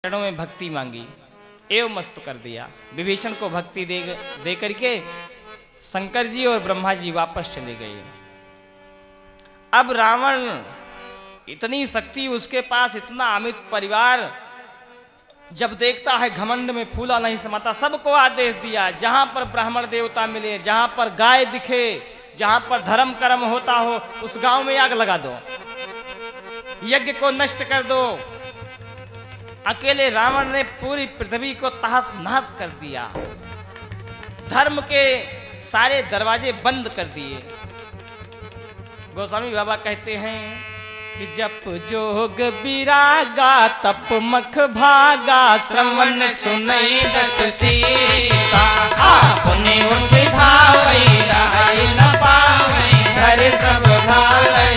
चरणों में भक्ति मांगी एवं मस्त कर दिया। विभीषण को भक्ति दे करके शंकर जी और ब्रह्मा जी वापस चले गए। अब रावण इतनी शक्ति उसके पास, इतना अमित परिवार, जब देखता है घमंड में फूला नहीं समाता। सबको आदेश दिया, जहां पर ब्राह्मण देवता मिले, जहां पर गाय दिखे, जहां पर धर्म कर्म होता हो, उस गांव में आग लगा दो, यज्ञ को नष्ट कर दो। अकेले रावण ने पूरी पृथ्वी को तहस नहस कर दिया, धर्म के सारे दरवाजे बंद कर दिए। गोस्वामी बाबा कहते हैं कि जप जोग विरागा तप मख भागा, श्रवण सुनई दस सीसा, पुण्य उठ भावई राय न पावई, धर सब घालय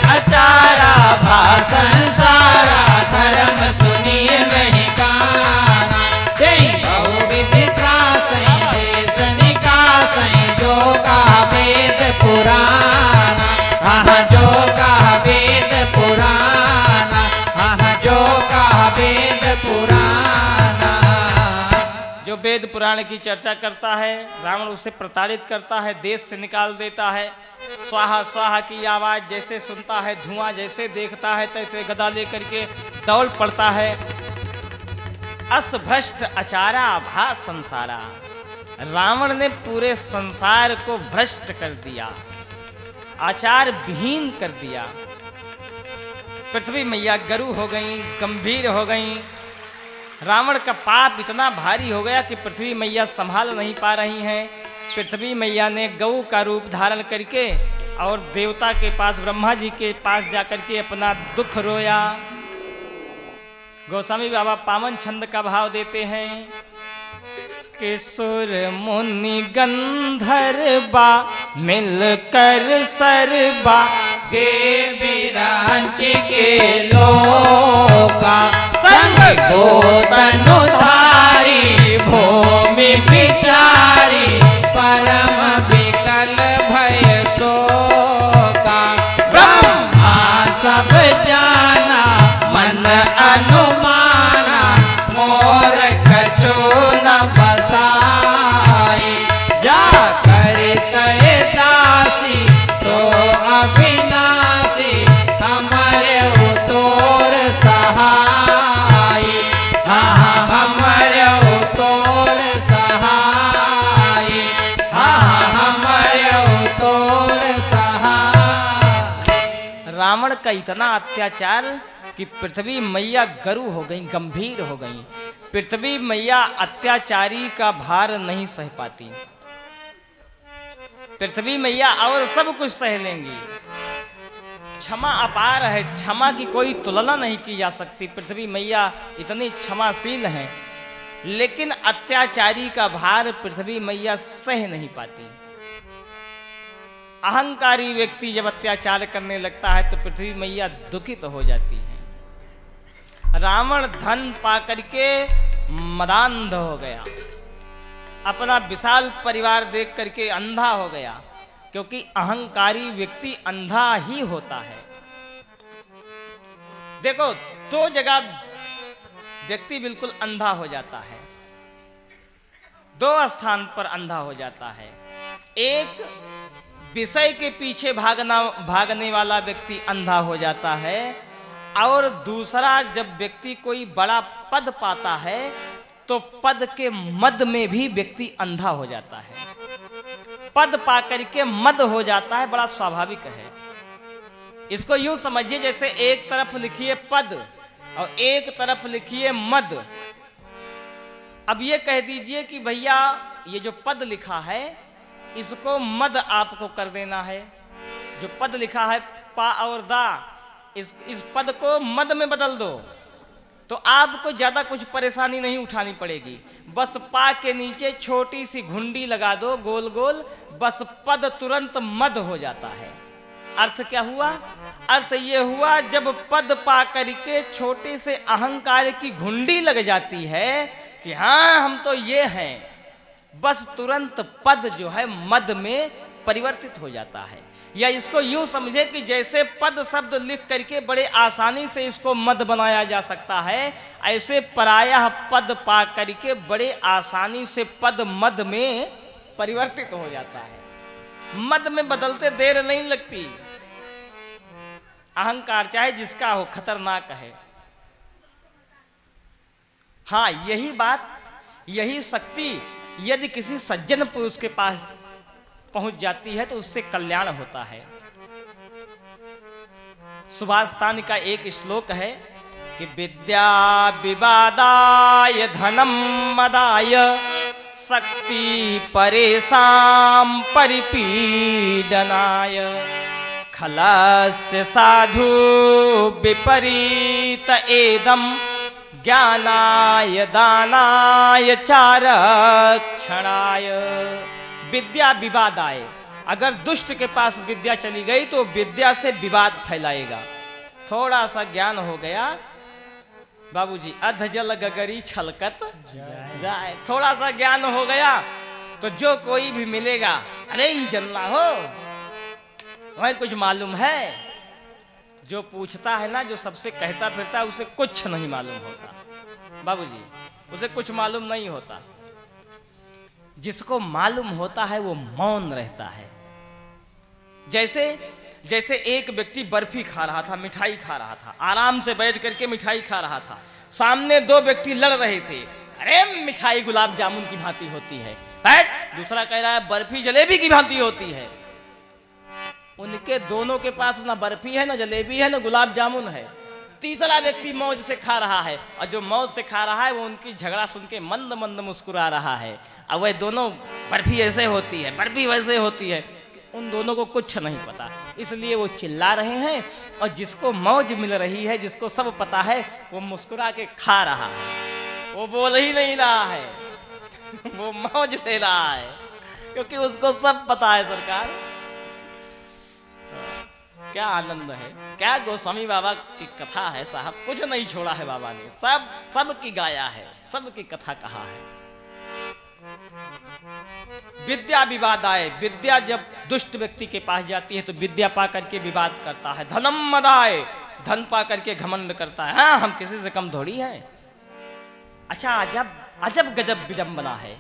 अचारा भाषण सारा, धर्म सुनिए नहीं काना, बहु विधि त्रासई देश निकासई, जो का वेद पुराना, जो का वेद पुराना, जो का वेद पुराना। जो वेद पुराण की चर्चा करता है, रावण उसे प्रताड़ित करता है, देश से निकाल देता है। स्वाहा स्वाहा की आवाज जैसे सुनता है, धुआं जैसे देखता है, तैसे गदा लेकर के दौड़ पड़ता है। अस भ्रष्ट अचारा भा संसारा, रावण ने पूरे संसार को भ्रष्ट कर दिया, आचार विहीन कर दिया। पृथ्वी मैया गरु हो गई, गंभीर हो गई। रावण का पाप इतना भारी हो गया कि पृथ्वी मैया संभाल नहीं पा रही हैं। पृथ्वी मैया ने गऊ का रूप धारण करके और देवता के पास, ब्रह्मा जी के पास जाकर के अपना दुख रोया। गोस्वामी बाबा पावन छंद का भाव देते हैं कि सुर मुनि गंधर्वा मिलकर सरबा, देवी रांची के लोका, संग को तनुधारी भूमि विचारी, परम विकल भय शोका, ब्रह्मा सब जाना मन अनुमाना, मोर कछु न बसाई, जा कर तय दासी तो अविनाशी, हमारे उतोर सहाय, हमारे उतोर सहाय, हमारे उतोर सहाय। रावण का इतना अत्याचार कि पृथ्वी मैया गरु हो गई, गंभीर हो गई। पृथ्वी मैया अत्याचारी का भार नहीं सह पाती। पृथ्वी मैया और सब कुछ सह लेंगी, क्षमा अपार है, क्षमा की कोई तुलना नहीं की जा सकती। पृथ्वी मैया इतनी क्षमाशील है, लेकिन अत्याचारी का भार पृथ्वी मैया सह नहीं पाती। अहंकारी व्यक्ति जब अत्याचार करने लगता है तो पृथ्वी मैया दुखित हो जाती है। रावण धन पाकर के मदांध हो गया, अपना विशाल परिवार देख करके अंधा हो गया, क्योंकि अहंकारी व्यक्ति अंधा ही होता है। देखो, दो जगह व्यक्ति बिल्कुल अंधा हो जाता है, दो स्थान पर अंधा हो जाता है। एक विषय के पीछे भागने वाला व्यक्ति अंधा हो जाता है, और दूसरा जब व्यक्ति कोई बड़ा पद पाता है तो पद के मद में भी व्यक्ति अंधा हो जाता है। पद पाकर के मद हो जाता है, बड़ा स्वाभाविक है। इसको यूं समझिए जैसे एक तरफ लिखिए पद और एक तरफ लिखिए मद। अब ये कह दीजिए कि भैया ये जो पद लिखा है इसको मद आपको कर देना है। जो पद लिखा है पा और दा, इस पद को मद में बदल दो तो आपको ज्यादा कुछ परेशानी नहीं उठानी पड़ेगी। बस पा के नीचे छोटी सी घुंडी लगा दो गोल गोल, बस पद तुरंत मद हो जाता है। अर्थ क्या हुआ? अर्थ ये हुआ, जब पद पा करके छोटे से अहंकार की घुंडी लग जाती है कि हाँ हम तो ये हैं, बस तुरंत पद जो है मद में परिवर्तित हो जाता है। या इसको यूं समझे कि जैसे पद शब्द लिख करके बड़े आसानी से इसको मद बनाया जा सकता है, ऐसे पराया पद पा करके बड़े आसानी से पद मद में परिवर्तित हो जाता है। मद में बदलते देर नहीं लगती। अहंकार चाहे जिसका हो खतरनाक है। हाँ, यही बात, यही शक्ति यदि किसी सज्जन पुरुष के पास पहुंच जाती है तो उससे कल्याण होता है। सुभाषतान का एक श्लोक है कि विद्या विवादाय धनम मदाय शक्ति परेशान परिपीडनाय खलस्य साधु विपरीत एदम ज्ञानाय दानाय चारक्षणाय। विद्या विवाद आए, अगर दुष्ट के पास विद्या चली गई तो विद्या से विवाद फैलाएगा। थोड़ा सा ज्ञान हो गया बाबूजी, अध जल गगरी छलकत जाए। थोड़ा सा ज्ञान हो गया तो जो कोई भी मिलेगा, अरे ये जलना हो, वही कुछ मालूम है। जो पूछता है ना, जो सबसे कहता फिरता है, उसे कुछ नहीं मालूम होता बाबूजी, उसे कुछ मालूम नहीं होता। जिसको मालूम होता है वो मौन रहता है। जैसे एक व्यक्ति बर्फी खा रहा था, मिठाई खा रहा था, आराम से बैठ करके मिठाई खा रहा था। सामने दो व्यक्ति लड़ रहे थे, अरे मिठाई गुलाब जामुन की भांति होती है, दूसरा कह रहा है बर्फी जलेबी की भांति होती है। उनके दोनों के पास ना बर्फी है, ना जलेबी है, ना गुलाब जामुन है। तीसरा व्यक्ति मौज से खा रहा है, और जो मौज से खा रहा है वो उनकी झगड़ा सुन के मंद मंद मुस्कुरा रहा है। अब वह दोनों बर्फी ऐसे होती है, बर्फी वैसे होती है, उन दोनों को कुछ नहीं पता, इसलिए वो चिल्ला रहे हैं। और जिसको मौज मिल रही है, जिसको सब पता है, वो मुस्कुरा के खा रहा है, वो बोल ही नहीं रहा है, वो मौज ले रहा है, क्योंकि उसको सब पता है। सरकार, क्या आनंद है, क्या गोस्वामी बाबा की कथा है साहब, कुछ नहीं छोड़ा है बाबा ने, सब की गाया है, सब की कथा कहा है। विद्या विवाद आए, विद्या जब दुष्ट व्यक्ति के पास जाती है तो विद्या पा करके विवाद करता है। धनम मदाय, धन पा करके घमंड करता है, हाँ हम किसी से कम थोड़ी है। अच्छा, अजब गजब विडंबना है,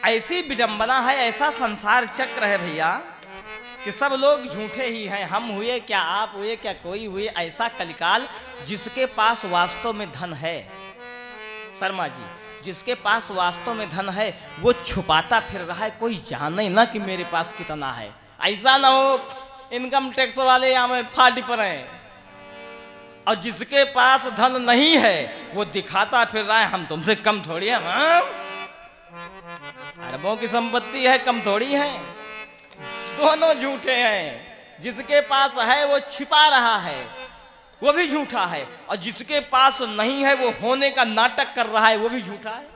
ऐसी विडंबना है, ऐसा संसार चक्र है भैया कि सब लोग झूठे ही हैं। हम हुए क्या, आप हुए क्या, कोई हुए, ऐसा कलिकाल। जिसके पास वास्तव में धन है, शर्मा जी, जिसके पास वास्तव में धन है वो छुपाता फिर रहा है, कोई जाने ना कि मेरे पास कितना है। ऐसा ना हो इनकम टैक्स वाले यहाँ में फाटी पर हैं, और जिसके पास धन नहीं है वो दिखाता फिर रहा है, हम तुमसे कम थोड़ी है, अरबों की संपत्ति है, कम थोड़ी है। दोनों झूठे हैं। जिसके पास है वो छिपा रहा है, वो भी झूठा है, और जिसके पास नहीं है वो होने का नाटक कर रहा है, वो भी झूठा है।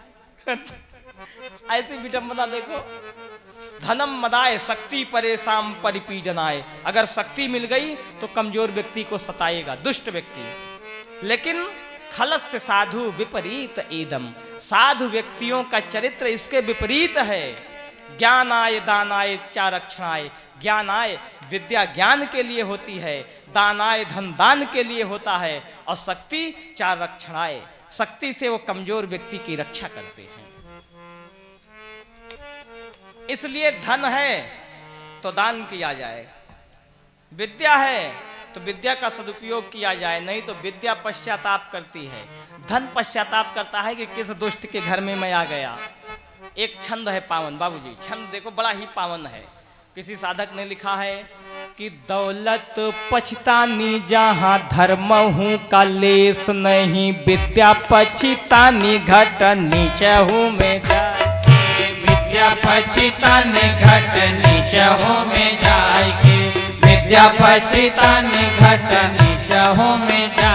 ऐसी विडंबना देखो। धनम मदाय शक्ति परेशान परिपीडनाय, अगर शक्ति मिल गई तो कमजोर व्यक्ति को सताएगा, दुष्ट व्यक्ति। लेकिन खलस्य साधु विपरीत एदम, साधु व्यक्तियों का चरित्र इसके विपरीत है। ज्ञानाय दानाय चारक्षणाय, ज्ञानाय विद्या ज्ञान के लिए होती है, दानाय धन दान के लिए होता है, और शक्ति चारक्षणाय, शक्ति से वो कमजोर व्यक्ति की रक्षा करते हैं। इसलिए धन है तो दान किया जाए, विद्या है तो विद्या का सदुपयोग किया जाए, नहीं तो विद्या पश्चाताप करती है। धन पश्चाताप करता है कि किस दुष्ट के घर में मैं आ गया। एक छंद है पावन बाबूजी, छंद देखो बड़ा ही पावन है। किसी साधक ने लिखा है कि दौलत पछतानी जहाँ धर्म हूँ का लेस नहीं, विद्या पछतानी घट नीचे हूँ में जाए, विद्या पछतानी घट नीचे हूँ में जाए, विद्या पछतानी घट नीचे हूँ में जाए।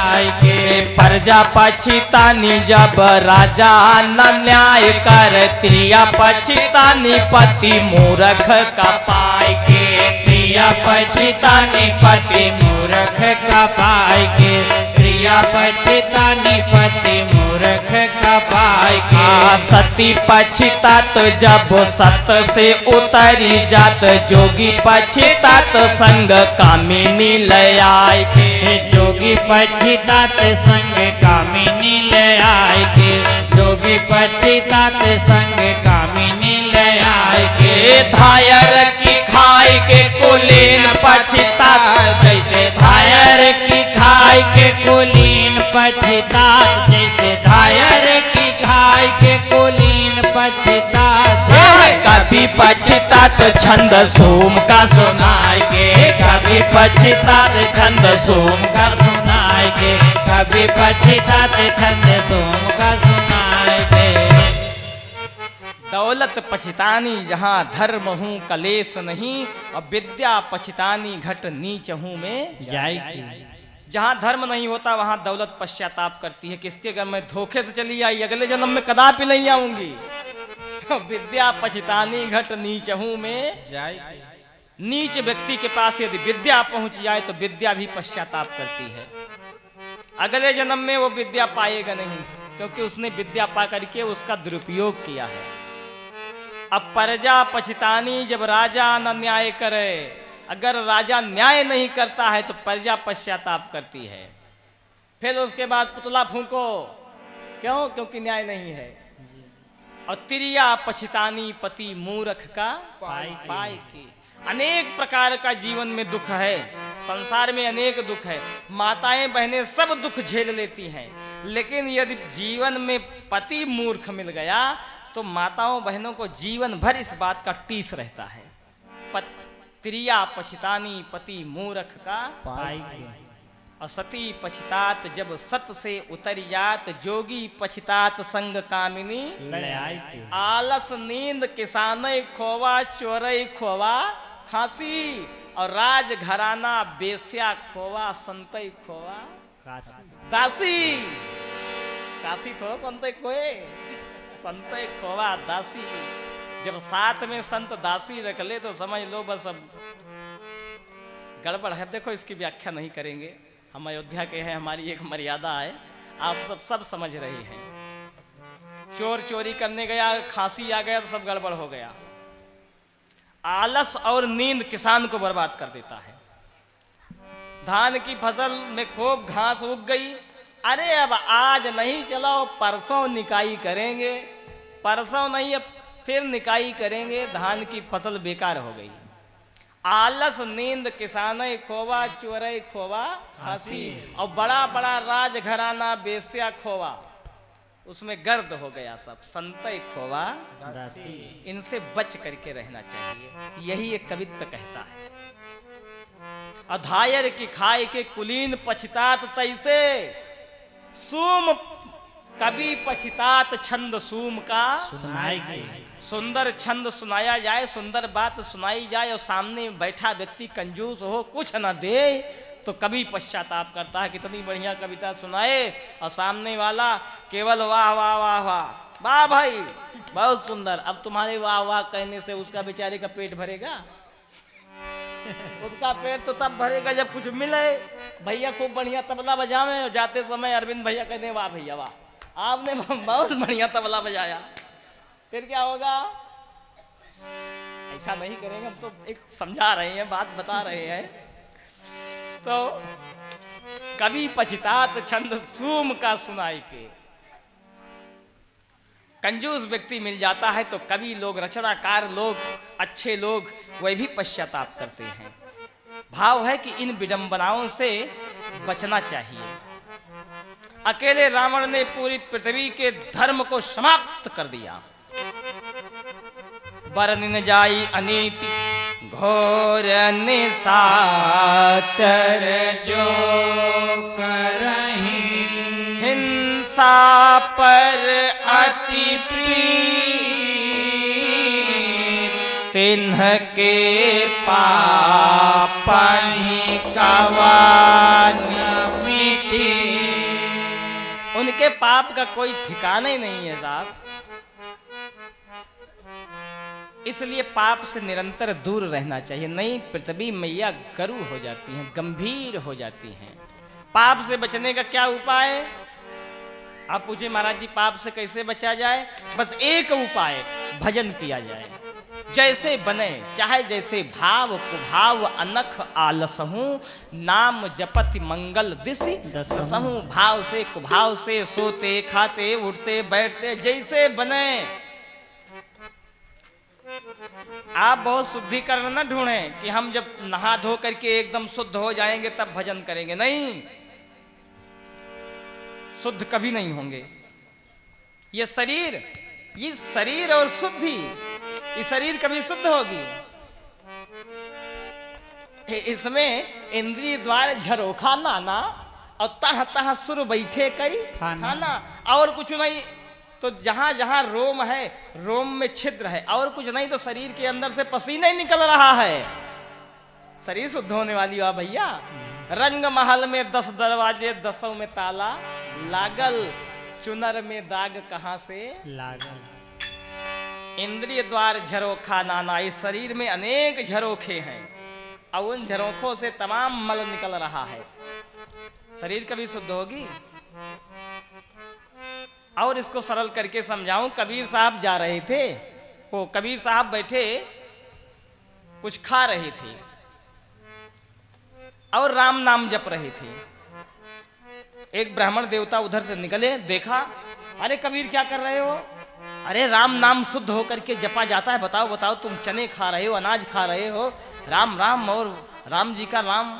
प्रजा पछतानी जब राजा न न्याय कर, त्रिया पछतानी पति मूर्ख का पाए के, त्रिया पछतानी पति मूर्ख का पाए के, त्रिया पछतानी पति मूर्ख पाई के। सती पछतात जब सत से उतरी जात, जोगी पछतात संग कामिनी ले आय के। जोगी पछतात संग कामिनी ले आय के। जोगी पछतात संग कामिनी ले आय के। धायर की खाई के कुलीन पछतात, जैसे धायर की खाई के कुलीन पछतात, जैसे धायर की खाई के कुलीन पछतात। कभी पछतात छंद सोम का सुनाय के। कभी पछतात छंद सोम का सुनाय के। कभी पछतात छंद सोम का सुनाय के। दौलत पछतानी जहाँ धर्म हूँ कलेश नहीं, और विद्या पछतानी घट नीच हूँ में जाय। जहाँ धर्म नहीं होता वहाँ दौलत पश्चाताप करती है, किसके घर में धोखे से चली आई, अगले जन्म में कदापि नहीं आऊंगी। विद्या पछतानी घट नीच हूँ में जाय। नीच व्यक्ति के पास यदि विद्या पहुंच जाए तो विद्या भी पश्चाताप करती है। अगले जन्म में वो विद्या पाएगा नहीं, क्योंकि उसने विद्या पा करके उसका दुरुपयोग किया है। अब प्रजा पछतानी जब राजा न न्याय करे, अगर राजा न्याय नहीं करता है तो प्रजा पश्चाताप करती है। फिर उसके बाद पुतला फूंको, क्यों? क्योंकि न्याय नहीं है। और तिरिया पछतानी पति मूर्ख का पाई की। अनेक प्रकार का जीवन में दुख है, संसार में अनेक दुख है। माताएं बहनें सब दुख झेल लेती हैं, लेकिन यदि जीवन में पति मूर्ख मिल गया तो माताओं बहनों को जीवन भर इस बात का टीस रहता है। तिरिया पछतानी पति मूर्ख का पाई। और सती पछतात जब सत से उतर जात, जोगी पछतात संग कामिनी ले आय के। आलस नींद किसाने खोवा, चोरई खोवा खांसी, और राज घराना बेस्या खोवा, संतई खोवा दासी। काशी थोड़ा संतई खोए, संतई खोवा दासी। जब साथ में संत दासी रख ले तो समझ लो बस अब गड़बड़ है। देखो इसकी व्याख्या नहीं करेंगे, हम अयोध्या के हैं, हमारी एक मर्यादा है, आप सब समझ रहे हैं। चोर चोरी करने गया, खांसी आ गया तो सब गड़बड़ हो गया। आलस और नींद किसान को बर्बाद कर देता है। धान की फसल में खूब घास उग गई, अरे अब आज नहीं चलाओ परसों निकाई करेंगे, परसों नहीं अब फिर निकाई करेंगे, धान की फसल बेकार हो गई। आलस नींद किसाने खोवा, चोरई खोवा हंसी, और बड़ा बड़ा राज घराना बेस्या खोवा, उसमें गर्द हो गया सब, संतय खोवा दासी। इनसे बच करके रहना चाहिए, यही एक कवित्व कहता है। अधायर की खाए के कुलीन पछतात तैसे, सूम कभी पछतात छंद सूम का सुनाएगी। सुंदर छंद सुनाया जाए, सुंदर बात सुनाई जाए, और सामने बैठा व्यक्ति कंजूस हो, कुछ न दे, तो कभी पश्चाताप करता है। कितनी बढ़िया कविता सुनाए और सामने वाला केवल वाह वाह वाह वाह, वाह भाई बहुत सुंदर। अब तुम्हारे वाह वाह कहने से उसका बेचारे का पेट भरेगा? उसका पेट तो तब भरेगा जब कुछ मिले। भैया खूब बढ़िया तबला बजावे, और जाते समय अरविंद भैया कहते वाह भैया वाह, आपने बहुत बढ़िया तबला बजाया, फिर क्या होगा? ऐसा नहीं करेंगे, हम तो एक समझा रहे हैं, बात बता रहे हैं। तो कभी पछतात छंद सूम का सुनाई के, कंजूस व्यक्ति मिल जाता है तो कवि लोग, रचनाकार लोग, अच्छे लोग वह भी पश्चाताप करते हैं। भाव है कि इन विडंबनाओं से बचना चाहिए। अकेले रावण ने पूरी पृथ्वी के धर्म को समाप्त कर दिया। बरन जाई अनीति घोर निशाचर, जो करहीं हिंसा पर अति प्रीत, तिन्ह के पापहि कवान्यमिति। उनके पाप का कोई ठिकाना ही नहीं है साहब, इसलिए पाप से निरंतर दूर रहना चाहिए। नहीं पृथ्वी मैया गरु हो जाती हैं, गंभीर हो जाती हैं। पाप से बचने का क्या उपाय? आप पूछे महाराज जी पाप से कैसे बचा जाए? बस एक उपाय, भजन किया जाए। जैसे बने चाहे जैसे भाव कुभाव अनख आलसहूं, नाम जपति मंगल दिशि दसहूं। भाव से कुभाव से सोते खाते उठते बैठते जैसे बने। आप बहुत शुद्धिकरण न ढूंढें कि हम जब नहा धो करके एकदम शुद्ध हो जाएंगे तब भजन करेंगे, नहीं, शुद्ध कभी नहीं होंगे। ये शरीर और शुद्धि, ये शरीर कभी शुद्ध होगी? इसमें इंद्रिय द्वार झरोखा नाना और तह तह सुर बैठे कई खाना, और कुछ नहीं। तो जहां जहां रोम है, रोम में छिद्र है, और कुछ नहीं तो शरीर के अंदर से पसीना ही निकल रहा है। शरीर शुद्ध होने वाली है भैया। रंग महल में 10 दरवाजे, 10 में ताला लागल, चुनर में दाग कहां से लागल। इंद्रिय द्वार झरोखा नाना, इस शरीर में अनेक झरोखे हैं और उन झरोखों से तमाम मल निकल रहा है। शरीर कभी शुद्ध होगी? और इसको सरल करके समझाऊं। कबीर साहब जा रहे थे, वो कबीर साहब बैठे कुछ खा रहे थे और राम नाम जप रहे थे। एक ब्राह्मण देवता उधर से निकले, देखा, अरे कबीर क्या कर रहे हो? अरे राम नाम शुद्ध होकर के जपा जाता है, बताओ बताओ, तुम चने खा रहे हो, अनाज खा रहे हो, राम राम और राम जी का राम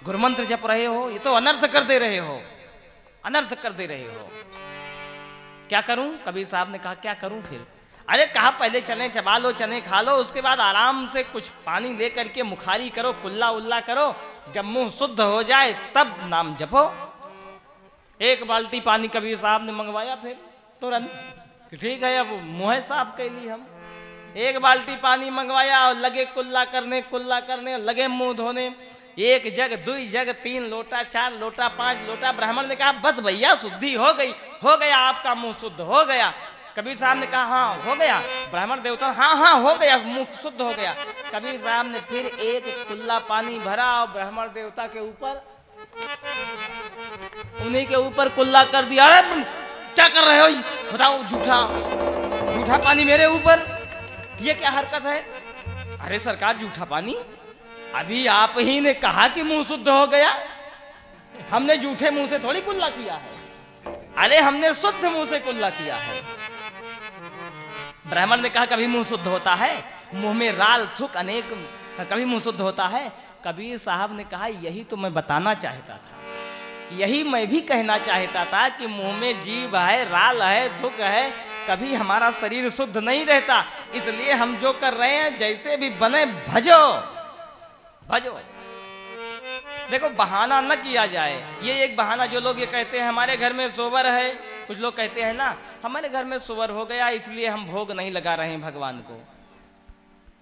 गुरुमंत्र जप रहे हो, ये तो अनर्थ कर दे रहे हो, अनर्थ कर दे रहे हो। क्या करूं? कबीर साहब ने कहा क्या करूं फिर? अरे कहा पहले चने चबा लो, चने खा लो, उसके बाद आराम से कुछ पानी ले करके मुखारी करो, कुल्ला उल्ला करो, जब मुंह शुद्ध हो जाए तब नाम जपो। एक बाल्टी पानी कबीर साहब ने मंगवाया फिर तुरंत, ठीक है अब मुंह साफ कर ली हम। एक बाल्टी पानी मंगवाया और लगे कुल्ला करने, लगे मुंह धोने। 1 जग 2 जग 3 लोटा 4 लोटा 5 लोटा। ब्राह्मण ने कहा बस भैया शुद्धि हो गई, हो गया, आपका मुंह शुद्ध हो गया। कबीर साहब ने कहा हाँ हो गया। ब्राह्मण देवता हाँ हाँ हो गया, मुंह शुद्ध हो गया। कबीर साहब ने फिर 1 कुल्ला पानी भरा और ब्राह्मण देवता के ऊपर, उन्हीं के ऊपर कुल्ला कर दिया। अरे क्या कर रहे हो, बताओ, झूठा पानी मेरे ऊपर, ये क्या हरकत है? अरे सरकार झूठा पानी, अभी आप ही ने कहा कि मुंह शुद्ध हो गया, हमने झूठे मुंह से थोड़ी कुल्ला किया है, अरे हमने शुद्ध मुंह से कुल्ला किया है। ब्राह्मण ने कहा कभी मुंह शुद्ध होता है? मुंह में राल थूक अनेक, कभी मुंह शुद्ध होता है? कबीर साहब ने कहा यही तो मैं बताना चाहता था, यही मैं भी कहना चाहता था कि मुंह में जीभ है, राल है, थूक है, कभी हमारा शरीर शुद्ध नहीं रहता। इसलिए हम जो कर रहे हैं जैसे भी बने भजो भजो। देखो बहाना न किया जाए। ये एक बहाना, जो लोग ये कहते हैं हमारे घर में सोवर है, कुछ लोग कहते हैं ना हमारे घर में सोवर हो गया इसलिए हम भोग नहीं लगा रहे हैं भगवान को।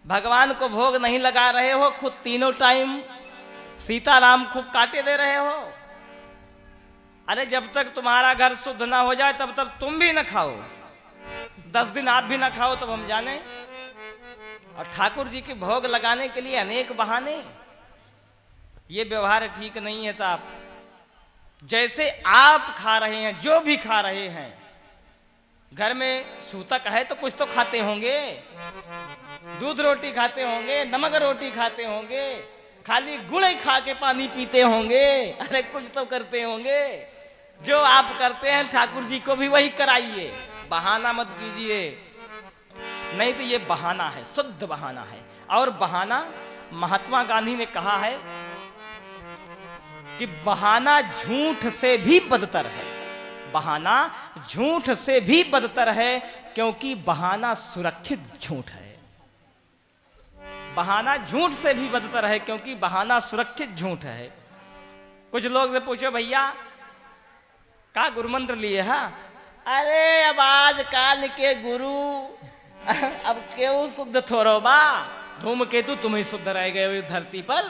भगवान को भोग नहीं लगा रहे हो, खुद तीनों टाइम सीताराम खूब काटे दे रहे हो। अरे जब तक तुम्हारा घर शुद्ध ना हो जाए तब तक तुम भी न खाओ, 10 दिन आप भी ना खाओ तब हम जाने। और ठाकुर जी के भोग लगाने के लिए अनेक बहाने, ये व्यवहार ठीक नहीं है साहब। जैसे आप खा रहे हैं, जो भी खा रहे हैं, घर में सूतक है तो कुछ तो खाते होंगे, दूध रोटी खाते होंगे, नमक रोटी खाते होंगे, खाली गुड़ खा के पानी पीते होंगे, अरे कुछ तो करते होंगे। जो आप करते हैं ठाकुर जी को भी वही कराइए, बहाना मत कीजिए, नहीं तो ये बहाना है, शुद्ध बहाना है। और बहाना, महात्मा गांधी ने कहा है कि बहाना झूठ से भी बदतर है, बहाना झूठ से भी बदतर है, क्योंकि बहाना सुरक्षित झूठ है। बहाना झूठ से भी बदतर है क्योंकि बहाना सुरक्षित झूठ है। कुछ लोग से पूछो भैया का गुरुमंत्र लिए है? अरे अब आजकल के गुरु अब क्यों शुद्ध थोड़ो बा, धूमकेतु तुम ही शुद्ध रह गए हो इस धरती पर,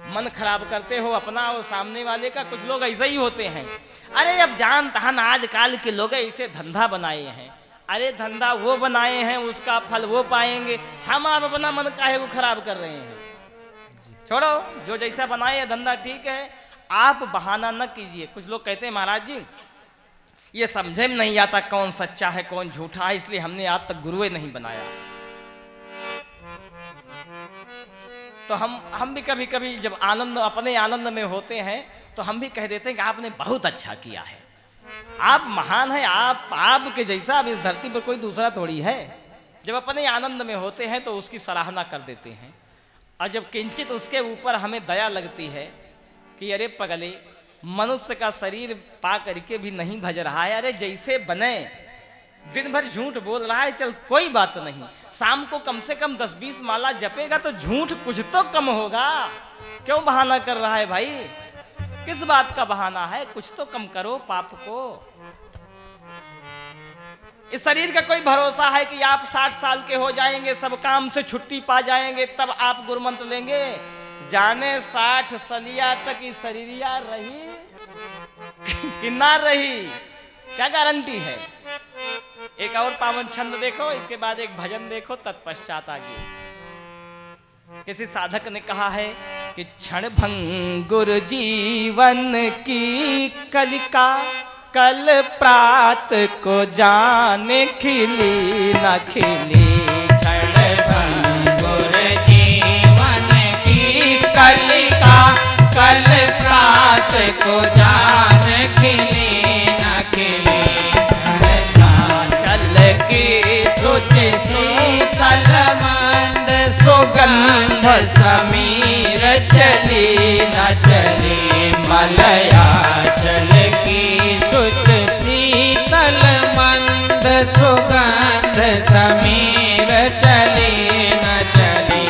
मन खराब करते हो अपना और सामने वाले का। कुछ लोग ऐसे ही होते हैं। अरे अब जान तहन आजकल के लोग ऐसे धंधा बनाए हैं, अरे धंधा वो बनाए हैं उसका फल वो पाएंगे, हम आप अपना मन काहे को खराब कर रहे हैं? छोड़ो, जो जैसा बनाए धंधा ठीक है, आप बहाना न कीजिए। कुछ लोग कहते हैं महाराज जी ये समझे में नहीं आता कौन सच्चा है कौन झूठा है, इसलिए हमने आज तक गुरुए नहीं बनाया। तो हम भी कभी कभी जब अपने आनंद में होते हैं तो हम भी कह देते हैं कि आपने बहुत अच्छा किया है, आप महान हैं, आपके जैसा अब इस धरती पर कोई दूसरा थोड़ी है। जब अपने आनंद में होते हैं तो उसकी सराहना कर देते हैं, और जब किंचित उसके ऊपर हमें दया लगती है कि अरे पगले, मनुष्य का शरीर पा करके भी नहीं भज रहा है, अरे जैसे बने, दिन भर झूठ बोल रहा है, चल कोई बात नहीं, शाम को कम से कम 10-20 माला जपेगा तो झूठ कुछ तो कम होगा। क्यों बहाना कर रहा है भाई, किस बात का बहाना है, कुछ तो कम करो पाप को। इस शरीर का कोई भरोसा है कि आप 60 साल के हो जाएंगे, सब काम से छुट्टी पा जाएंगे, तब आप गुरमंत्र लेंगे। जाने 60 सलिया तक इस शरीरिया रही कि ना रही, क्या गारंटी है। एक और पावन छंद देखो, इसके बाद एक भजन देखो, तत्पश्चात आगे। किसी साधक ने कहा है कि क्षण भंगुर जीवन की कलिका, कल प्रात को जाने खिली न खिली। क्षण भंगुर जीवन की कलिका, कल प्रात को जाने खिली न खिली। चल की सुच शीतल मंद सुगंध समीर चली न चली। मलया चल की सुच शीतल मंद सुगंध समीर चली न चली।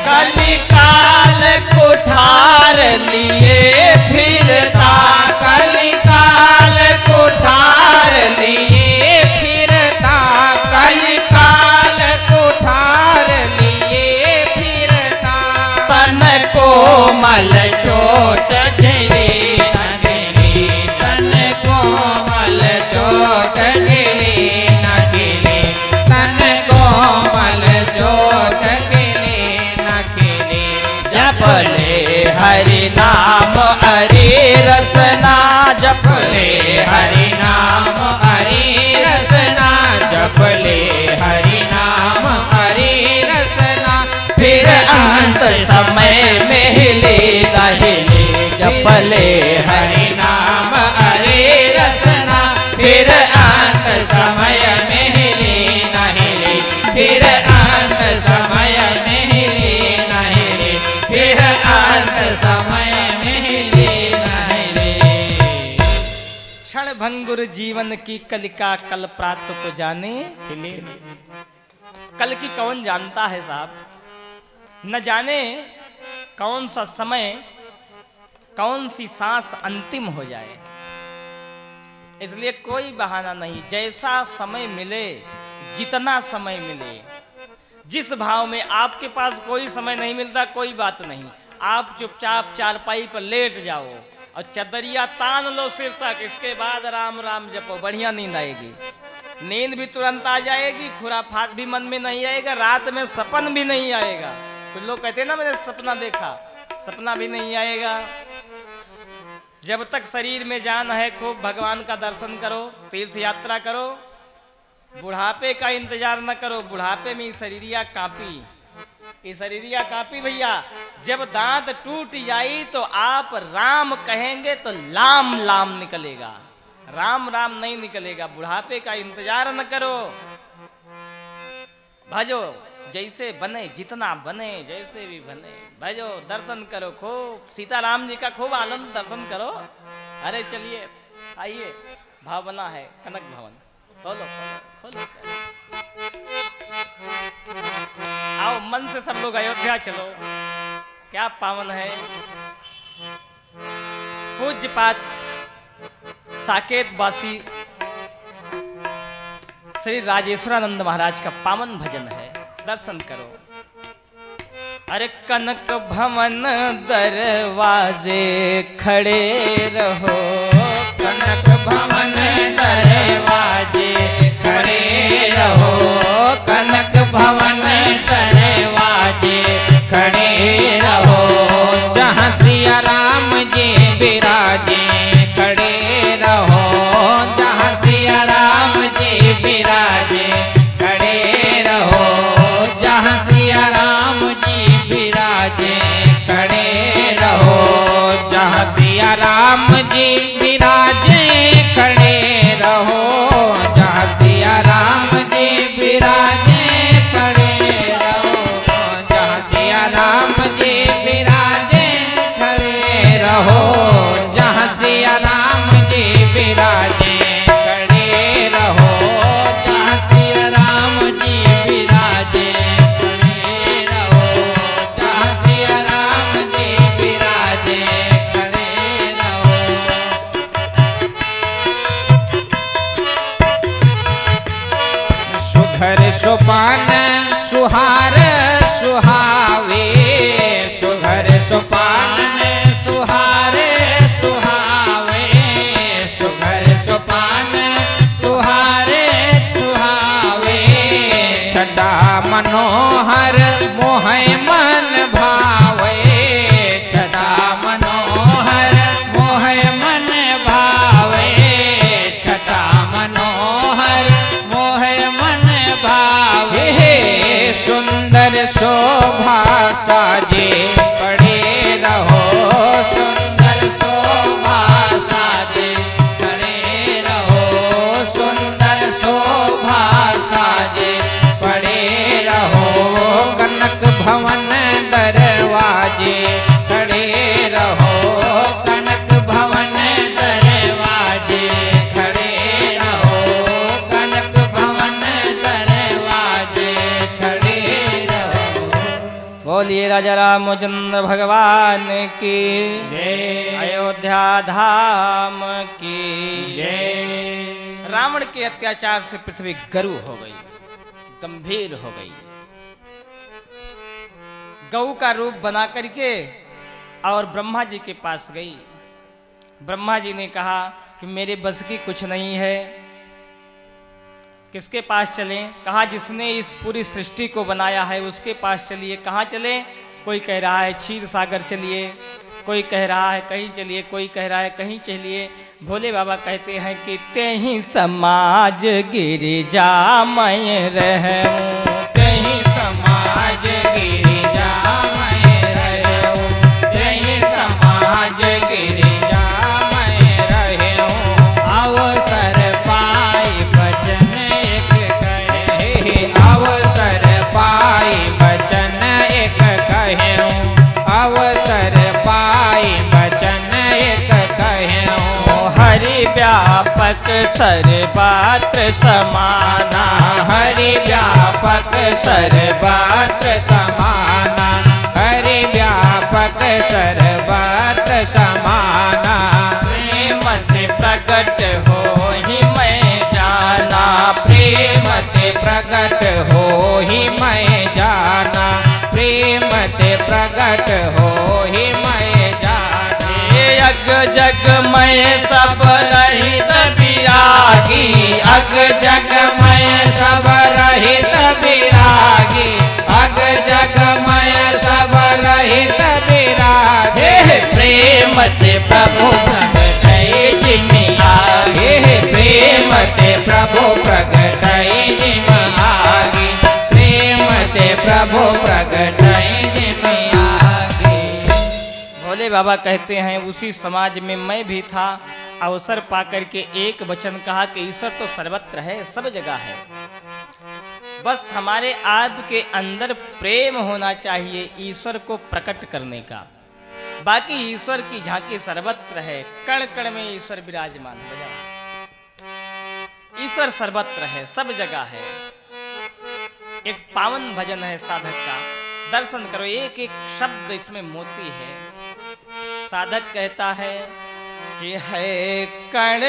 कलिकाल कुठार लिए फिरता, कलिकाल कुठार लिए फिरता, कलिकाल कुठार लिए फिरता। तन को मल चोट झिली न झिली, तन को मल चोट झिली न झिली, तन को मल चोट झिली न झिली। जपले हरि नाम हरि रसना, जपले हरि नाम हरि रसना, जपले हरि नाम हरि रसना। फिर अंत समय में हिले न हिले, जपले हरि नाम हरि रसना। फिर अंत समय में हिले न हिले, फिर अंत समय में हिले न हिले, फिर अंत समय में हिले न हिले। क्षण भंगुर जीवन की कलिका, कल प्रात को जाने हिले। कल की कौन जानता है साहब, न जाने कौन सा समय, कौन सी सांस अंतिम हो जाए। इसलिए कोई बहाना नहीं, जैसा समय मिले, जितना समय मिले, जिस भाव में आपके पास कोई समय नहीं मिलता, कोई बात नहीं, आप चुपचाप चारपाई पर लेट जाओ और चदरिया तान लो सिर तक, इसके बाद राम राम जपो, बढ़िया नींद आएगी। नींद भी तुरंत आ जाएगी, खुराफात भी मन में नहीं आएगा, रात में सपन भी नहीं आएगा। कुछ लोग कहते हैं ना मैंने सपना देखा, सपना भी नहीं आएगा। जब तक शरीर में जान है खूब भगवान का दर्शन करो, तीर्थ यात्रा करो, बुढ़ापे का इंतजार न करो। बुढ़ापे में शरीरिया कांपी, ये शरीरिया कांपी भैया। जब दांत टूट जाई तो आप राम कहेंगे तो लाम लाम निकलेगा, राम राम नहीं निकलेगा। बुढ़ापे का इंतजार न करो, भजो जैसे बने, जितना बने, जैसे भी बने भजो, दर्शन करो खूब, सीताराम जी का खूब आनंद दर्शन करो। अरे चलिए आइए, भावना है कनक भवन, खोलो खोलो खोलो, आओ मन से सब लोग अयोध्या चलो, क्या पावन है। पूज्यपात साकेत वासी श्री राजेश्वरानंद महाराज का पावन भजन है, दर्शन करो। अरे कनक भवन दरवाजे खड़े रहो, कनक भवन दरवाजे खड़े रहो, कनक भवन दरवाजे खड़े रहो। जहाँ सिया राम जी विराजे खड़े रहो, जहाँ सिया जी विराजे खड़े रहो, जहाँ सिया राम जी विराजे खड़े रहो, जहाँ सिया राम जी विराजे खड़े रहो, जहाँ सिया राम जी विराजे खड़े रहो, जहाँ सिया राम जी विराजे खड़े रहो, जहाँ सिया राम जी विराजे खड़े रहो। सुघर सोपान सुहार सुहावे, सुघर सोपान सुहार सुहावे, सुघर सोपान सुहार सुहावे, छटा मनोहर मोहय मन भावे, छटा मनोहर मोहय मन भावे, छटा मनोहर मोहय मन भावे, सुंदर शोभा साजे खड़े रहो, सुंदर शोभा साजे खड़े रहो, सुंदर शोभा साजे खड़े रहो, कनक भवन दरवाजे खड़े रहो, कनक भवन दरवाजे खड़े रहो, कनक भवन दरवाजे खड़े रहो। बोलिए राजा रामचंद्र भगवान की जय। अयोध्या धाम की जय। रावण के अत्याचार से पृथ्वी गरु हो गई, गंभीर हो गई। गऊ का रूप बना करके और ब्रह्मा जी के पास गई। ब्रह्मा जी ने कहा कि मेरे बस की कुछ नहीं है, किसके पास चलें? कहा जिसने इस पूरी सृष्टि को बनाया है उसके पास चलिए। कहाँ चलें? कोई कह रहा है क्षीर सागर चलिए, कोई कह रहा है कहीं चलिए, कोई कह रहा है कहीं चलिए। भोले बाबा कहते हैं कि तेहि समाज गिरिजा मैं रहूं, तेहि समाज गिरिजा मैं रहूं, तेहि समाज गिरिजा मैं रहूं, अवसर पाई बचन एक कहे, अवसर पाई बचन एक कहूं, अवसर पाई बचन एक कहूं, हरि व्यापक सर्वत्र समाना, हरि व्यापक सर्वत्र समाना, हरि व्यापक सर्वत्र समाना, प्रेम से प्रकट हो ही मैं जाना, प्रेम ते प्रकट हो ही मैं जाना, प्रेम ते प्रकट हो ही मैं जाना, अग जग मैं सब रहित विरागी, अग जग मैं सब रहित विरागी, अग जग मैं सब रहित विरागी, प्रेम ते प्रभु प्रगटै जिमि आगे, प्रेम ते प्रभु प्रगटै जिमि आगे, प्रेम ते प्रभु प्रगटै जिमि आगे। भोले बाबा कहते हैं उसी समाज में मैं भी था। अवसर पाकर के एक वचन कहा कि ईश्वर तो सर्वत्र है, सब जगह है, बस हमारे आपके अंदर प्रेम होना चाहिए ईश्वर को प्रकट करने का। बाकी ईश्वर की झांकी सर्वत्र है, कण कण में ईश्वर विराजमान है। ईश्वर सर्वत्र है, सब जगह है। एक पावन भजन है साधक का, दर्शन करो, एक एक शब्द इसमें मोती है। साधक कहता है कि है कण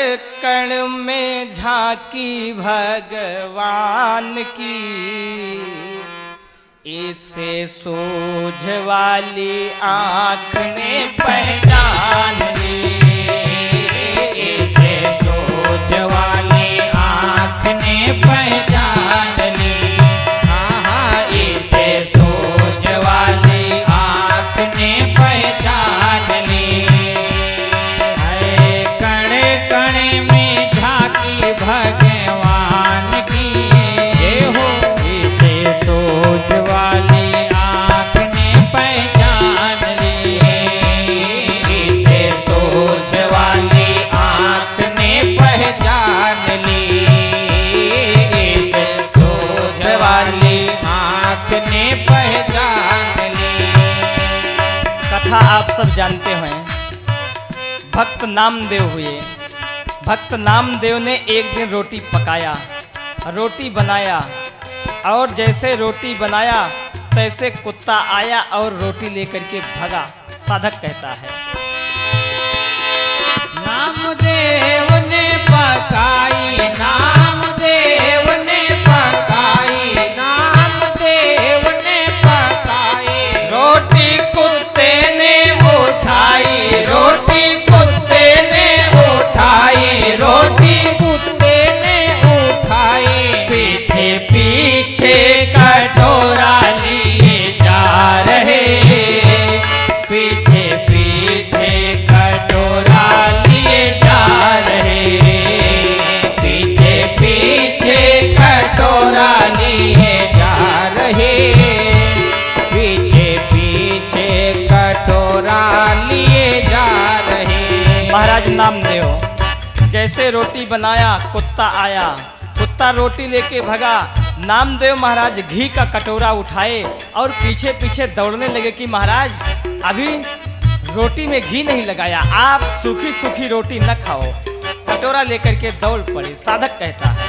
कण में झांकी भगवान की, इसे सूझ वाली आँख ने पहचान ली, इसे सूझ वाली आँख ने पहचान ली, हाँ इसे सूझ वाली आँख ने पहचान ली, कण कण में झांकी भगवान की, ये हो इसे सोच वाली आँख ने पहचान ली, सब जानते हैं, भक्त नामदेव हुए। भक्त नामदेव ने एक दिन रोटी पकाया, रोटी बनाया, और जैसे रोटी बनाया तैसे कुत्ता आया और रोटी लेकर के भगा। साधक कहता है, नामदेव ने पकाई, नामदेव ने पकाई, नामदेव ने पकाई, रोटी कुत्ते ने उठाई, रोटी कुत्ते ने उठाई, रोटी कुत्ते ने उठाई, पीछे पीछे कटोरा लिए जा रहे, पीछे पीछे कटोरा लिए जा रहे, पीछे पीछे कटोरा लिए जा रहे, पीछे पीछे कटोरा लिए जा रहे। महाराज नामदेव जैसे रोटी बनाया कुत्ता आया, कुत्ता रोटी लेके भगा। नामदेव महाराज घी का कटोरा उठाए और पीछे पीछे दौड़ने लगे कि महाराज अभी रोटी में घी नहीं लगाया, आप सूखी सूखी रोटी न खाओ। कटोरा लेकर के दौड़ पड़े। साधक कहता है,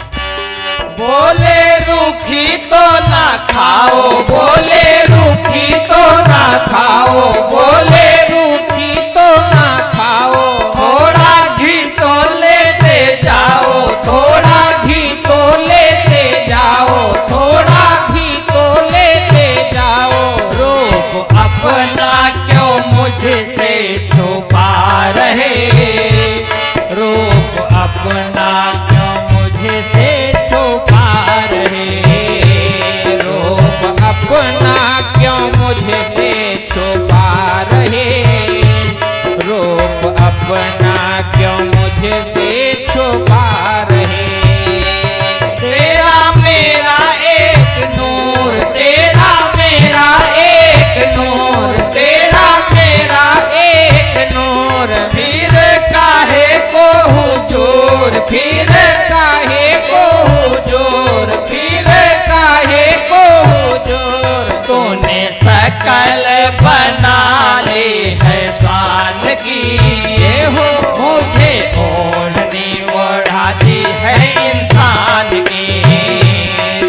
बोले रूखी तो ना खाओ, बोले रूखी तो ना खाओ, बोले रूखी तो ना खाओ, थोड़ा घी तो लेते जाओ, थोड़ा घी तो लेते जाओ, थोड़ा घी तो लेते जाओ, रूप अपना क्यों मुझसे छुपा रहे, रूप अपना क्यों मुझसे छुपा रहे, रूप अपना क्यों मुझसे छुपा रहे, रूप अपना क्यों मुझसे छुपा रहे। तेरा मेरा एक नूर, तेरा मेरा एक नूर, तेरा मेरा एक नूर, फिर काहे को हुजूर, फिर काहे को हुजूर, फिर काहे को हुजूर, तूने सकल बना ली है शान की, ये हो मुझे ओढ़नी ओढ़ा दी है इंसान की,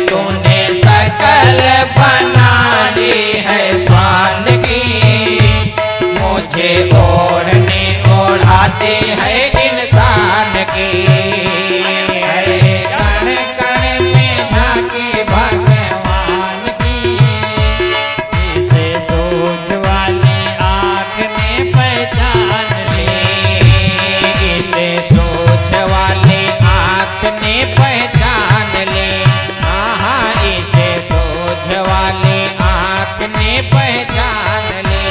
तूने सकल बना ली है शान की, मुझे ओढ़नी ओढ़ाती है इंसान की। कण कण में झांकी भगवान की, इसे सोच वाली आँख ने पहचान ली, इसे सोच वाली आँख ने पहचान ली, हाँ इसे सोच वाली आँख ने पहचान ली।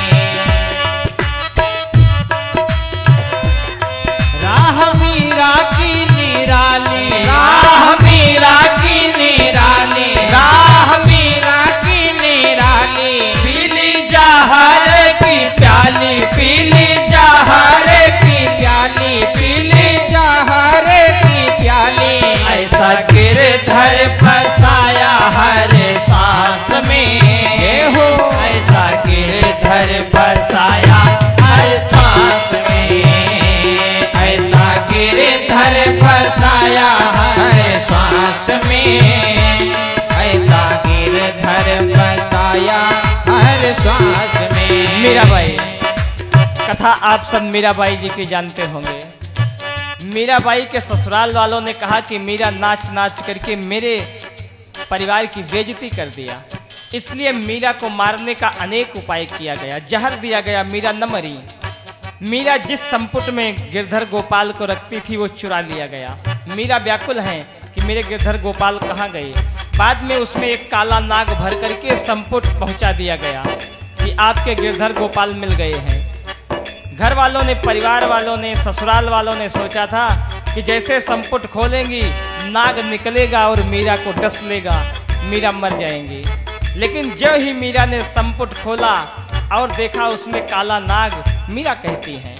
राह मीरा की निराली, राह मीरा की निराली, राह मीरा की निराली, पीली जहर की प्याली, पीली जहर की प्याली, पीली जहर की प्याली, ऐसा गिरधर फसाया हर सांस में, ये हो ऐसा गिरधर फसाया हर सांस में, ऐसा गिरधर फसाया हर सांस में, ऐसा गिरधर फसाया हर सांस में। मीराबाई कथा आप सब मीराबाई जी की जानते होंगे। मीराबाई के ससुराल वालों ने कहा कि मीरा नाच नाच करके मेरे परिवार की बेइज्जती कर दिया, इसलिए मीरा को मारने का अनेक उपाय किया गया, जहर दिया गया, मीरा न मरी। मीरा जिस संपुट में गिरधर गोपाल को रखती थी वो चुरा लिया गया। मीरा व्याकुल हैं कि मेरे गिरधर गोपाल कहाँ गए। बाद में उसमें एक काला नाग भर करके संपुट पहुंचा दिया गया कि आपके गिरधर गोपाल मिल गए हैं। घर वालों ने, परिवार वालों ने, ससुराल वालों ने सोचा था कि जैसे संपुट खोलेंगी नाग निकलेगा और मीरा को डस लेगा, मीरा मर जाएंगी। लेकिन जो ही मीरा ने संपुट खोला और देखा उसमें काला नाग, मीरा कहती हैं,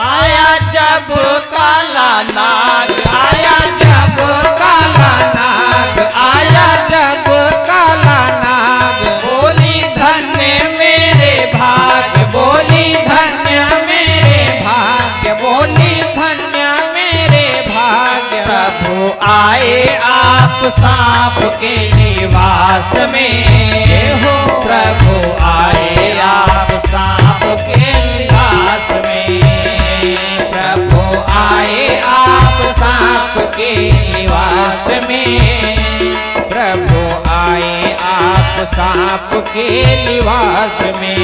आया जब काला नाग, आया जब काला नाग, आया जब काला नाग, बोली धन्य मेरे भाग, बोली सांप के निवास में हो प्रभु आए आप सांप के निवास में प्रभु आए आप सांप के निवास में प्रभु आए आप सांप के निवास में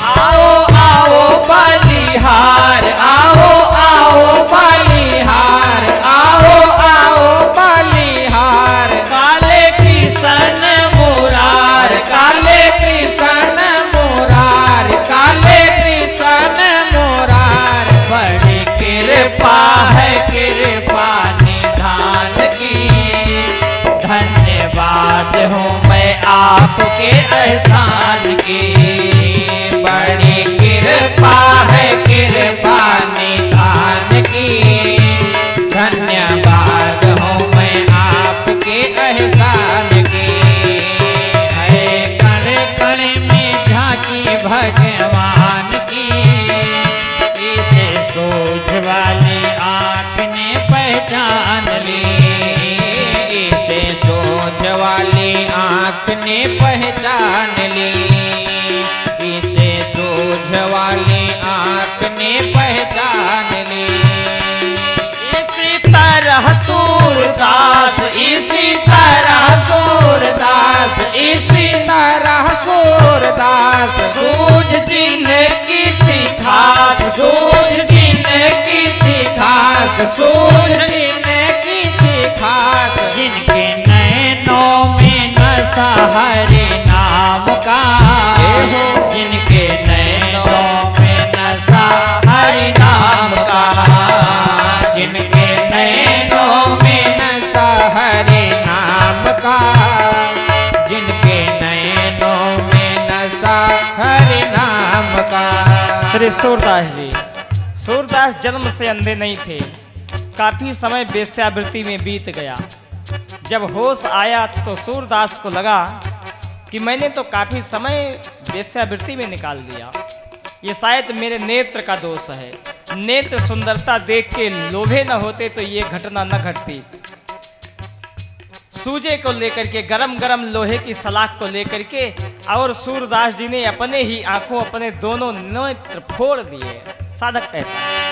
आओ आओ बलिहार आओ आओ बलिहार आओ आओ बलिहार काले कृष्ण मुरार काले कृष्ण मुरार काले कृष्ण मुरार बड़ी कृपा है कृपा निधान की धन्यवाद हूँ मैं आपके एहसान की बड़ी कृपा है कृपा निधान की धन्यवाद हूँ मैं आपके एहसान की है कण कण में झांकी भगवान की इसे सोझ वाली आँख ने पहचान ली इसे सोझ वाली आँख ने पहचान ली इसे सोझ वाली आँख ने पहचान ली इसी तरह सूरदास इसी तरह सूरदास इसी तरह सूरदास सूझ दिन की थी खास सूझ दिन की थी खास सूझ दिन की थी खास जिनके नैनों में नशा हरि नाम का जिनके नैनों में नशा हरि नाम का जिनके नैनों में नशा हरि नाम का जिनके नैनों में नशा हरि नाम का। श्री सूरदास जी। सूरदास जन्म से अंधे नहीं थे। काफी समय वेश्यावृत्ति में बीत गया। जब होश आया तो सूरदास को लगा कि मैंने तो काफी समय वेश्यावृत्ति में निकाल दिया। ये शायद मेरे नेत्र का दोष है। नेत्र सुंदरता देख के लोभे न होते तो ये घटना न घटती। सूजे को लेकर के गरम गरम लोहे की सलाख को लेकर के और सूरदास जी ने अपने ही आंखों अपने दोनों नेत्र फोड़ दिए। साधक कहता है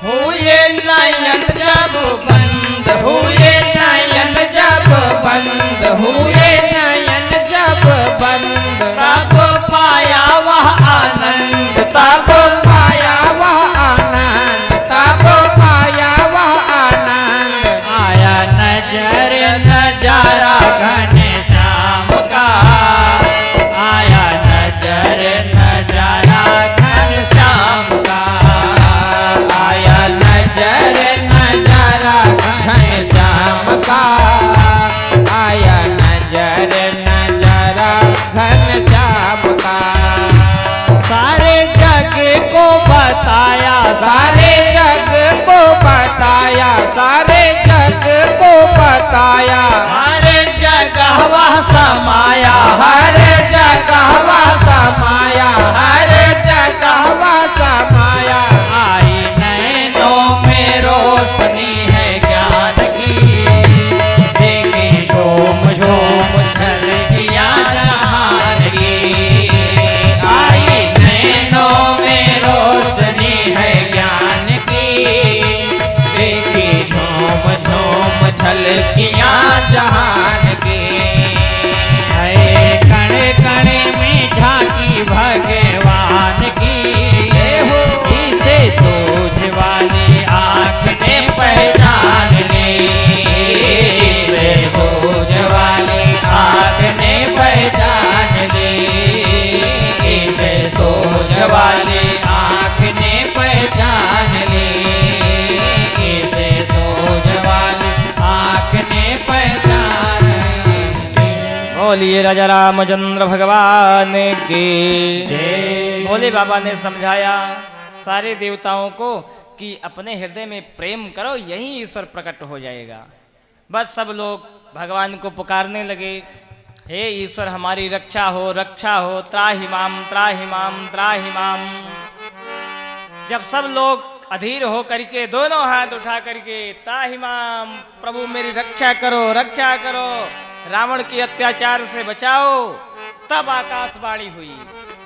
हुए नयन जब बंद हुए नयन जब बंद हुए नयन जब बंद तब पाया वह आनंद तब पाया वह आनंद तब पाया वह आनंद आया नजर नजारा घनश्याम का आया नजर नजारा घनश्याम का आया नजर नजारा घनश्याम का आया नजर नजारा घनश्याम का सारे जग को बताया सारे जग को बताया सारे जग को बताया हर जगह वह समाया हर जगह वह समाया हर जगह वह समाया आई नैनों में रोशनी है ज्ञान की देखे झूम झूम छल किया जहान की आई नैनों में रोशनी है ज्ञान की देखे झूम झूम छल किया जहान की है कण कण में झांकी भगवान की इसे सोझ वाली आँख ने पहचान ली इसे सोझ वाली आँख ने पहचान ली इसे सोझ वाली आँख ने पहचान ली इसे सोझ वाली आँख ने पहचान बोलिए राजा रामचंद्र भगवान की जय। भोले बाबा ने समझाया सारे देवताओं को कि अपने हृदय में प्रेम करो, यही ईश्वर प्रकट हो जाएगा। बस सब लोग भगवान को पुकारने लगे, हे ईश्वर हमारी रक्षा हो त्राहि माम त्राहि माम त्राहि माम। जब सब लोग अधीर हो करके दोनों हाथ उठा करके ताहिमाम प्रभु मेरी रक्षा करो, रक्षा करो, रावण के अत्याचार से बचाओ। तब आकाशवाणी हुई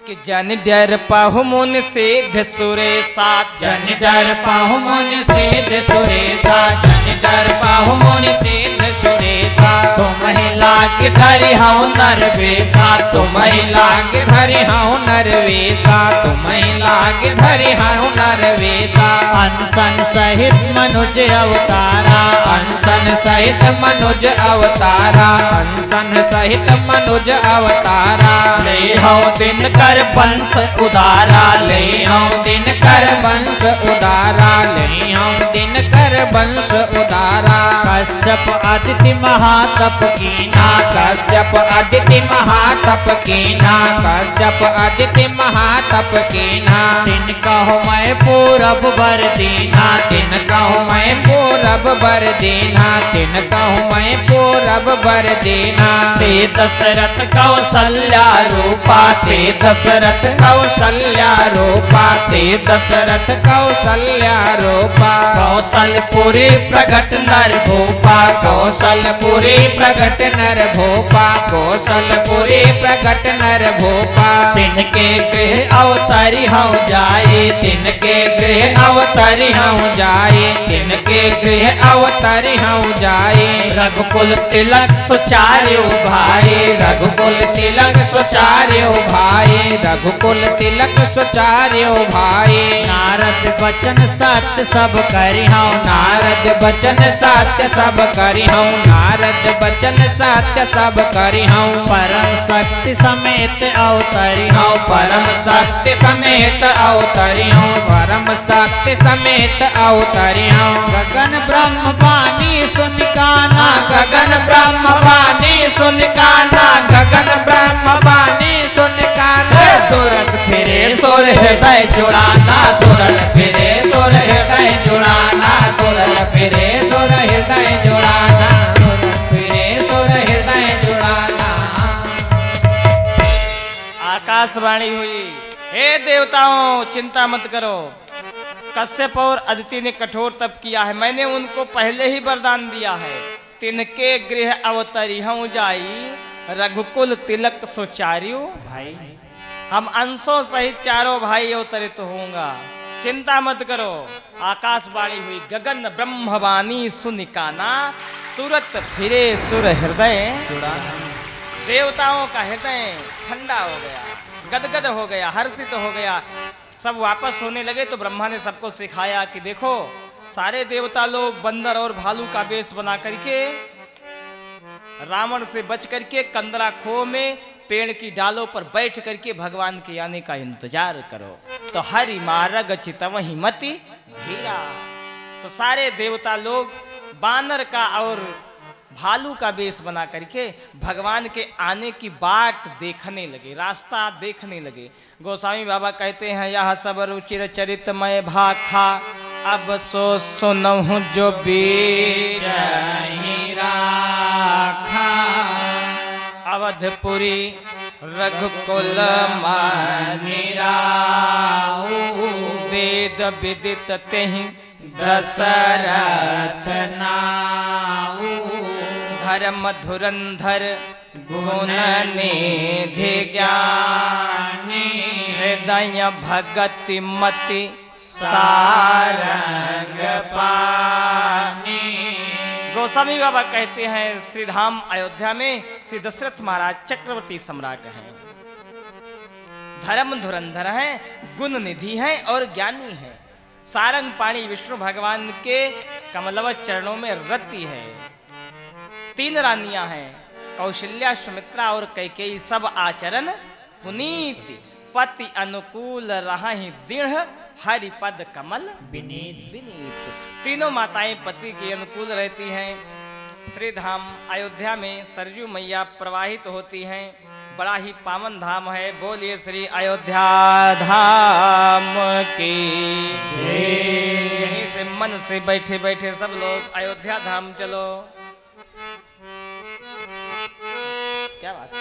कि जन डर पाहु मुन सिद्ध सुरेशा, जन डर पाहु मुनि सिद्ध सुरेशा, जन डर पाहु मुनि सिद्ध सुरेशा। तुम्हें लाग धरि हूँ नरवेशा, तुम्हें लाग धरि हूँ नरवेशा, तुम्हें लाग धरि हूँ नरवेशा। अनशन सहित मनुज अवतारा, अनशन सहित मनुज अवतारा, अनशन सहित मनुज अवतारा। ले हूँ दिन कर वंश उदारा, ले हूँ दिन कर वंश उदारा, ले हूँ दिन कर वंश उदारा। कश्यप आदित्य महातप कीना, कश्यप आदित्य महातप कीना, कश्यप आदित्य महातप कीना। दिन कहो मैं पूरब बर दीना, दिन कहो मैं पूरब बर दीना, दिन कहो मैं पूरब बर दीना। ते दशरथ कौशल्या रूपा, ते दशरथ कौशल्या रूपा, ते दशरथ कौशल्या रूपा। कौशलपुरी प्रगट नर भूपा, कौशलपुरी प्रगट नर भूपा, कौशलपुरी प्रगट नर भूपा। तिनके गृह अवतरी हूँ जाए, तिनके गृह अवतरी हूँ जाए, तिनके गृह अवतरी हूँ जाए। रघुकुल तिलक सुचार्यो भाई, रघुकुल तिलक सुचार्यो भाई, रघुकुल तिलक सुचार्यो भाई। नारद वचन सत्य सब करी हूँ, नारद वचन सत्य सब करी हूँ, नारद वचन सत्य सब करी हूँ। परम शक्ति समेत अवतरी हूँ, परम शक्ति समेत अवतरी हूँ, परम शक्ति समेत अवतरी हूँ। गगन ब्रह्म वाणी सुन काना, गगन ब्रह्म वाणी सुन काना, गगन ब्रह्म वाणी सुन काना। तुरंत फिरे सुर हृदय जुड़ाना, तुरंत फिरे सुर हृदय जुड़ाना, तुरंत फिरे सुर हृदय जुड़ाना, तुरंत फिरे सुर हृदय जुड़ाना। आकाशवाणी हुई, हे देवताओं चिंता मत करो। कश्यप और अदिति ने कठोर तप किया है, मैंने उनको पहले ही वरदान दिया है। तिनके गृह अवतरी हूँ जाई, रघुकुल तिलक सुचार्यो भाई। हम अंशों सहित चारों भाई अवतरित होऊंगा, चिंता मत करो। आकाशवाणी हुई, गगन ब्रह्मवाणी सुनिकाना, तुरंत फिरे सुर हृदय जुड़ाना। देवताओं का हृदय ठंडा हो गया, गदगद हो गया, हर्षित हो गया। सब वापस होने लगे तो ब्रह्मा ने सबको सिखाया कि देखो, सारे देवता लोग बंदर और भालू का वेश बना करके रावण से बच करके कंदरा खो में पेड़ की डालों पर बैठ करके भगवान के आने का इंतजार करो। तो हरि मार्ग चितवहि मति धीरा। तो सारे देवता लोग बानर का और भालू का वेश बना करके भगवान के आने की बाट देखने लगे, रास्ता देखने लगे। गोस्वामी बाबा कहते हैं, यह सब रुचिर चरितमय भाखा, अब सो सुनहु जो बीच राखा। अवधपुरी रघुकुल मानिरा, वेद विदित तेहि दशरथ नाऊ। धर्म धुरंधर गुण निधि ज्ञानी, हृदय भगति मति सारंग पानी। गोस्वामी बाबा कहते हैं, श्री धाम अयोध्या में श्री दशरथ महाराज चक्रवर्ती सम्राट हैं, धर्म धुरंधर हैं, गुण निधि हैं और ज्ञानी हैं। सारंग पाणी विष्णु भगवान के कमलवत चरणों में रति है। 3 रानियां हैं, कौशल्या, सुमित्रा और कैकेयी। सब आचरण पुनीत, पति अनुकूल रहि दृढ़, हरिपद कमल विनीत। विनीत। तीनों माताएं पति के अनुकूल रहती हैं। श्री धाम अयोध्या में सरजू मैया प्रवाहित होती हैं। बड़ा ही पावन धाम है। बोलिए श्री अयोध्या धाम की जय। यहीं से मन से बैठे बैठे सब लोग अयोध्या धाम चलो। क्या बात है।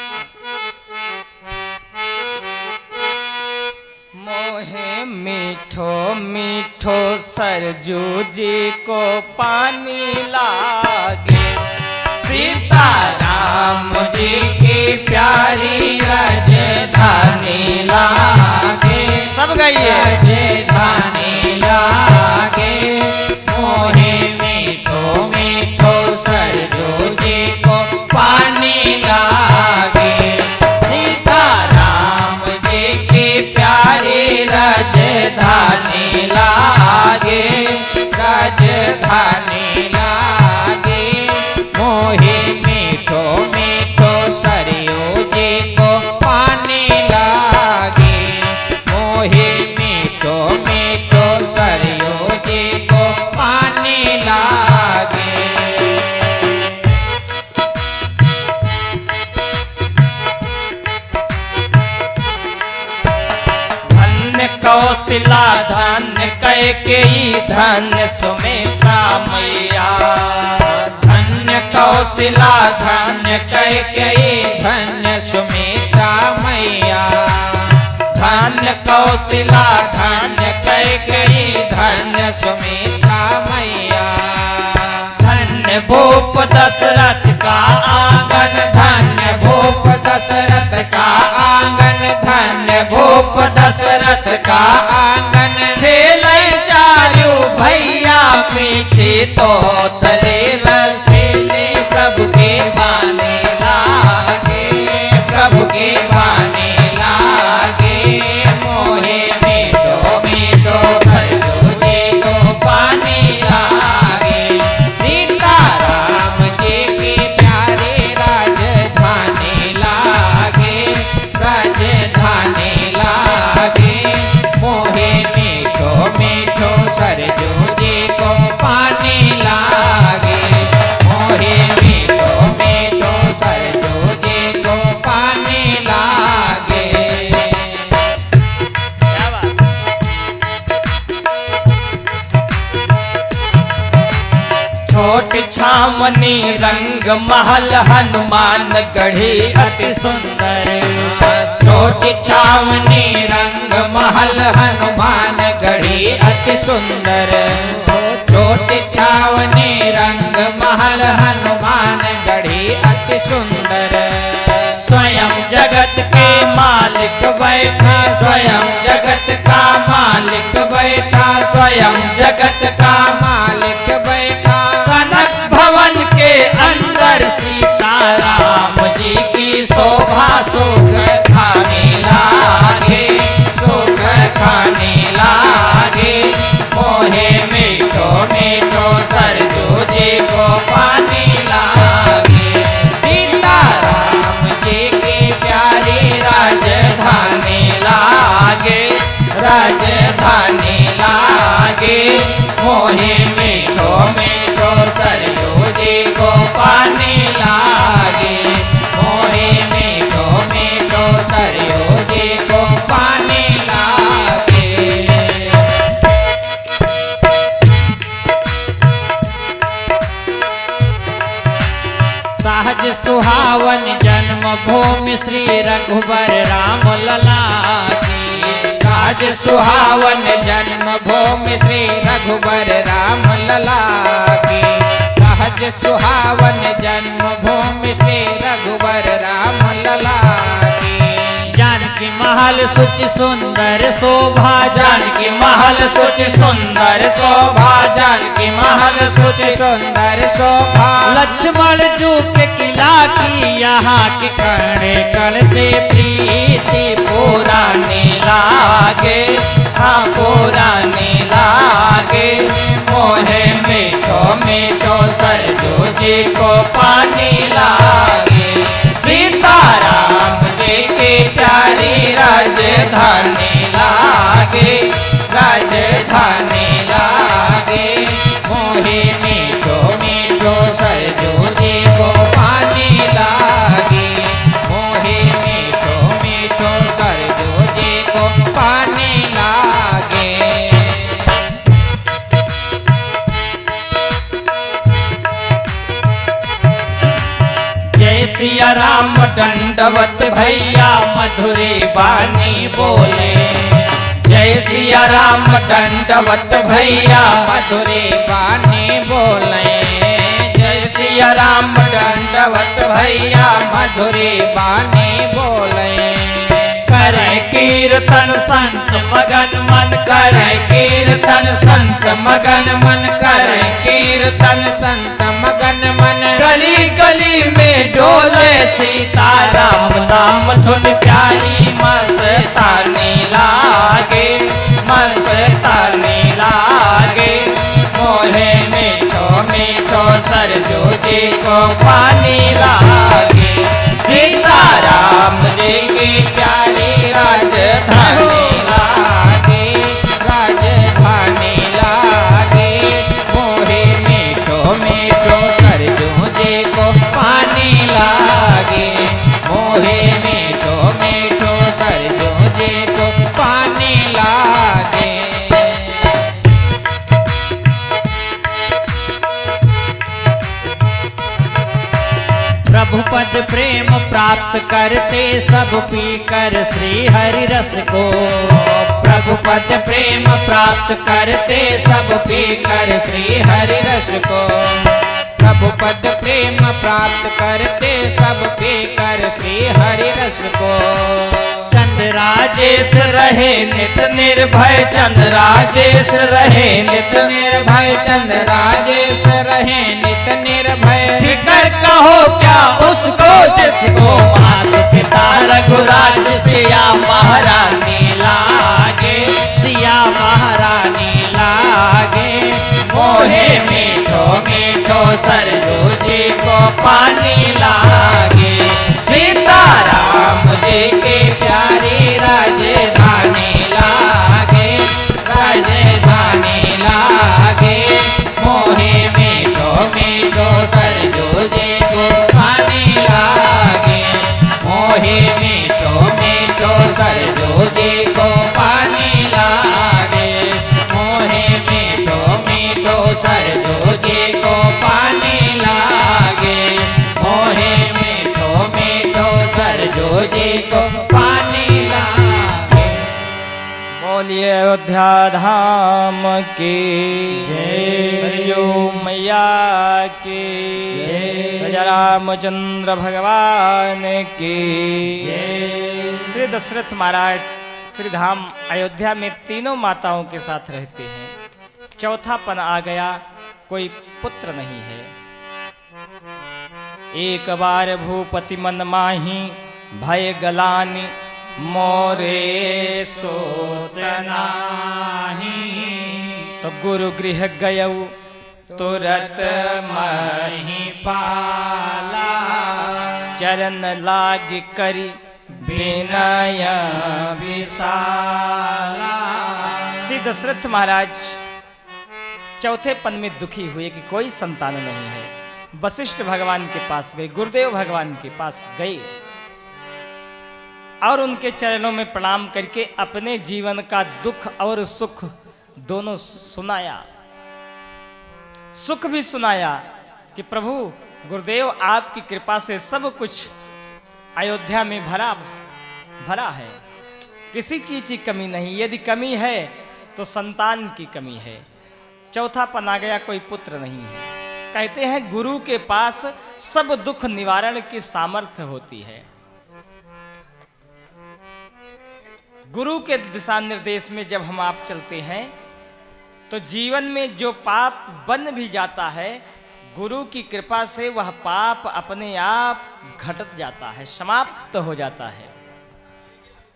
मोहे मीठो मीठो सरजू जी को पानी लागे, सीताराम जी की प्यारी राजधानी लागे, सब गाइए। राजधानी लागे, मोहे मीठो मीठो सरजू जी को पानी लागे, सीताराम जी की प्यारी राजधानी लागे, राजधानी लागे, मोहे मीठो मीठो सरयू जी को पानी लागे, मोहे मीठो मीठो सरयू जी को पानी लागे। धन्य कौशिला धन्य कैकेयी धन्य सुमित्रा मैया, धन्य कौशिला धन्य कैकेयी धन्य सुमित्रा मैया, धन्य कौशिला धन्य कैकेयी धन्य सुमित्रा मैया, धन्य भूप दशरथ का आंगन, धन्य भूप दशरथ का आंगन, धन्य भूप दशरथ का आंगन, खेलै चारू भैया मीठी तो तले रसीले प्रभु के बाने लागे, प्रभु के बाने लागे, मोहे मीठो मीठो सरयू जी को पानी लागे, सीताराम जी की प्यारी राजधानी लागे, राजधानी लागे, मोहे मीठो मीठो सरयू जी को पानी लागे, मोहे मीठो मीठो सरयू जी को पानी लागे। क्या बात। छोट छावनी रंग महल हनुमान गढ़ी अति सुंदर, छोटी छावनी रंग महल हनुमान गढ़ी अति सुंदर, छोटी छावनी रंग महल हनुमान गढ़ी अति सुंदर, स्वयं जगत के मालिक बैठा, स्वयं जगत का मालिक बैठा, स्वयं जगत का मालिक बैठा, कनक भवन के अंदर सीताराम जी की शोभा सुख खाने लागे, सुख खाने लागे, मोहे मीठो मीठो सरयू जी को पानी लागे, सीताराम जी की प्यारी राजधानी लागे, राजधानी लागे, मोहे मीठो मीठो सरयू जी को पानी लागे, मोहे मीठो मीठो सरयू जी को पानी लागे। सहज सुहावन जन्म भूमि श्री रघुबर राम लला की, साज सुहावन जन्म भूमि श्री रघुबर राम लला की, सहज सुहावन जन्म भूमि श्री रघुबर राम लला की, जानकी महल सुचि सुंदर शोभा, जानकी महल सुचि सुंदर शोभा, जानकी महल सुचि सुंदर शोभा, लक्ष्मण जू के किला की यहाँ के कण कण से प्रीति पुराने लागे, हाँ पुराने लागे, मोहे मीठो मीठो सरयू जी को पानी लागे, सीताराम जी की प्यारी राजधानी लागे, राजधानी लागे, मोहे मीठो मीठो सरयू जी को पानी लागे, मोहे मीठो मीठो सरयू जी को पानी लागे। जय सिया राम दंडवत भैया मधुरी बानी बोले, सिया राम दंडवत भैया मधुरे बानी बोले। जय सिया राम दंडवत भैया मधुरे बानी बोले। करे कीर्तन संत मगन मन, करे कीर्तन संत मगन मन, करे कीर्तन संत मगन मन। गली गली में डोले सीताराम नाम धुन प्यारी मस्तानी लागे, मस्तानी लागे। मोहे मीठो मीठो सरजू जी को पानी लागे। सीताराम जी की प्यारी राजधानी लागे, राजधानी लागे। मोहे मीठो मीठो सरजू जी को पानी लागे। मोहे मीठो मीठो सरजू जी को पानी लागे। प्रभु पद प्रेम प्राप्त करते सब पीकर श्री हरि रस को। प्रभु पद प्रेम प्राप्त करते सब पीकर श्री हरि रस को। प्रभु पद प्रेम प्राप्त करते सब पीकर श्री हरि रस को। राजेश रहे नित निर्भय, चंद राजेश रहे नित निर्भय, चंद राजेश रहे नित निर्भय। फिकर कहो क्या उसको जिसको मात पिता रघुराज सिया महारानी लागे, सिया महारानी लागे। मोहे मीठो मीठो सरजू जी को पानी लागे। सीताराम जी की प्यारी राजधानी लागे, राजधानी लागे। मोहे मीठो मीठो सरजू जी को पानी लागे। मोहे मीठो मीठो सरजू जी को पानी लागे। मोहे मीठो मीठो सरजू जी को पानी लागे। मोहे मीठो मीठो सरजू जी को पानी लागे। बोलिए अयोध्या धाम की जय। सरयू मैया की जय। राजा रामचंद्र भगवान की जय। श्री दशरथ महाराज श्री धाम अयोध्या में तीनों माताओं के साथ रहते हैं। चौथापन आ गया, कोई पुत्र नहीं है। एक बार भूपति मन माही भय गलानी, मोरे सोत नाही। तो गुरु गृह गयऊ तुरत मही पाला, चरण लाग करी विनय विशाला। श्री दशरथ महाराज चौथे पन में दुखी हुए कि कोई संतान नहीं है। वशिष्ठ भगवान के पास गए, गुरुदेव भगवान के पास गए और उनके चरणों में प्रणाम करके अपने जीवन का दुख और सुख दोनों सुनाया। सुख भी सुनाया कि प्रभु गुरुदेव आपकी कृपा से सब कुछ अयोध्या में भरा भरा है, किसी चीज की कमी नहीं। यदि कमी है तो संतान की कमी है। चौथापन आ गया, कोई पुत्र नहीं है। कहते हैं गुरु के पास सब दुख निवारण की सामर्थ्य होती है। गुरु के दिशा निर्देश में जब हम आप चलते हैं तो जीवन में जो पाप बन भी जाता है, गुरु की कृपा से वह पाप अपने आप घट जाता है, समाप्त हो जाता है।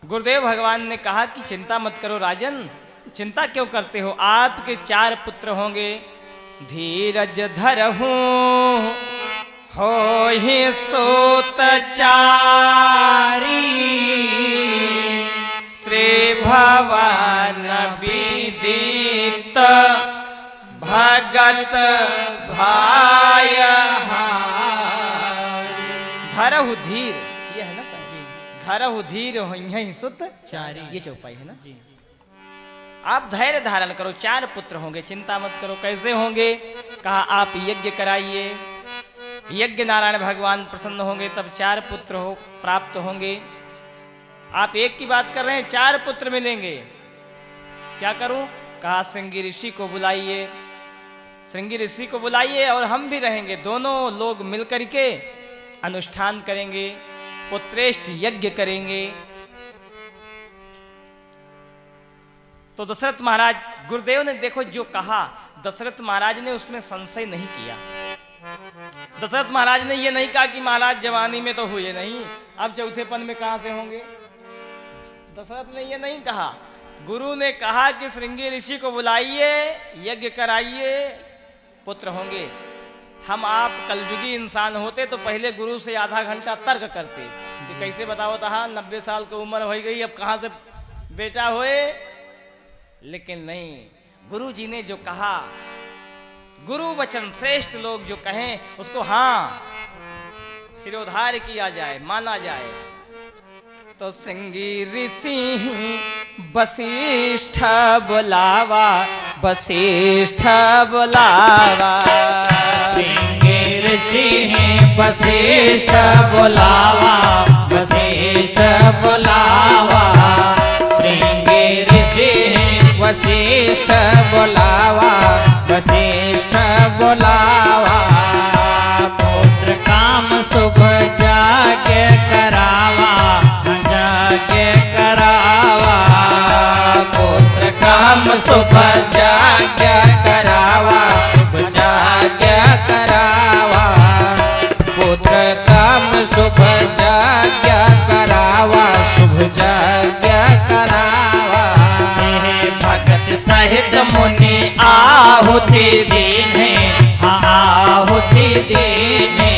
गुरुदेव भगवान ने कहा कि चिंता मत करो राजन, चिंता क्यों करते हो, आपके 4 पुत्र होंगे। धीरज धरहूं हो ही सोत चारी, त्रिभुवन विदित भगत भाय धरहु धीर, ये है ना सर, धरहु धीर होई सुत चारी, ये चौपाई है ना जी। आप धैर्य धारण करो, 4 पुत्र होंगे, चिंता मत करो। कैसे होंगे? कहा आप यज्ञ कराइए, यज्ञ नारायण भगवान प्रसन्न होंगे तब 4 पुत्र हो प्राप्त होंगे। आप एक की बात कर रहे हैं, 4 पुत्र मिलेंगे। क्या करूं? कहा श्रृंगी ऋषि को बुलाइए, श्रृंगी ऋषि को बुलाइए और हम भी रहेंगे, दोनों लोग मिलकर के अनुष्ठान करेंगे, पुत्रेष्ठ यज्ञ करेंगे। तो दशरथ महाराज, गुरुदेव ने देखो जो कहा, दशरथ महाराज ने उसमें संशय नहीं किया। दशरथ महाराज ने यह नहीं कहा कि महाराज जवानी में तो हुए नहीं, अब चौथेपन में कहां से होंगे। दशरथ ने यह नहीं कहा। गुरु ने कहा कि श्रृंगी ऋषि को बुलाइए, यज्ञ कराइए, पुत्र होंगे। हम आप कलयुगी इंसान होते तो पहले गुरु से आधा घंटा तर्क करते कि कैसे बताओ था 90 साल की उम्र हो गई, अब कहां से बेटा होए। लेकिन नहीं, गुरु जी ने जो कहा, गुरु वचन श्रेष्ठ लोग जो कहें उसको हाँ शिरोधार्य किया जाए, माना जाए। तो श्रृंगी ऋषि वशिष्ठ बुलावा, वशिष्ठ बुलावा, श्रृंगी ऋषि वशिष्ठ बुलावा, वशिष्ठ बुलावा, श्रृंगी ऋषि वशिष्ठ बुलावा, वशिष्ठ बुलावा, पुत्र काम शुभ जाके करावा, जाके करावा, पुत्र काम शुभ जाके करावा, शुभ जाके करावा, पुत्र काम शुभ जाके करावा, शुभ जाके करावा। भगत सहित मुनि आहुति दीने, आहुति दीने,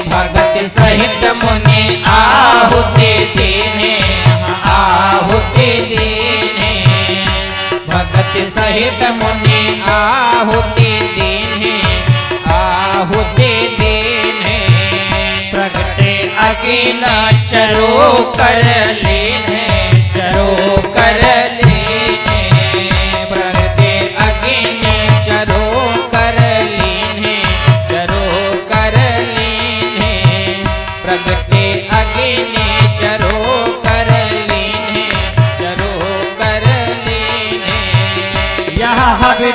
भगत सहित मुनि आहुति दीने, आहुति दीने, भगत सहित मुनि आहुति दीने, आहुति दीने, प्रगटे अगिन चरो कर लेने, चरो कर लेने, प्रगटे अगिन चरो कर लेने, चरो कर लेने, प्रगटे अगिन चरो कर लेने, चरो कर लेने। यह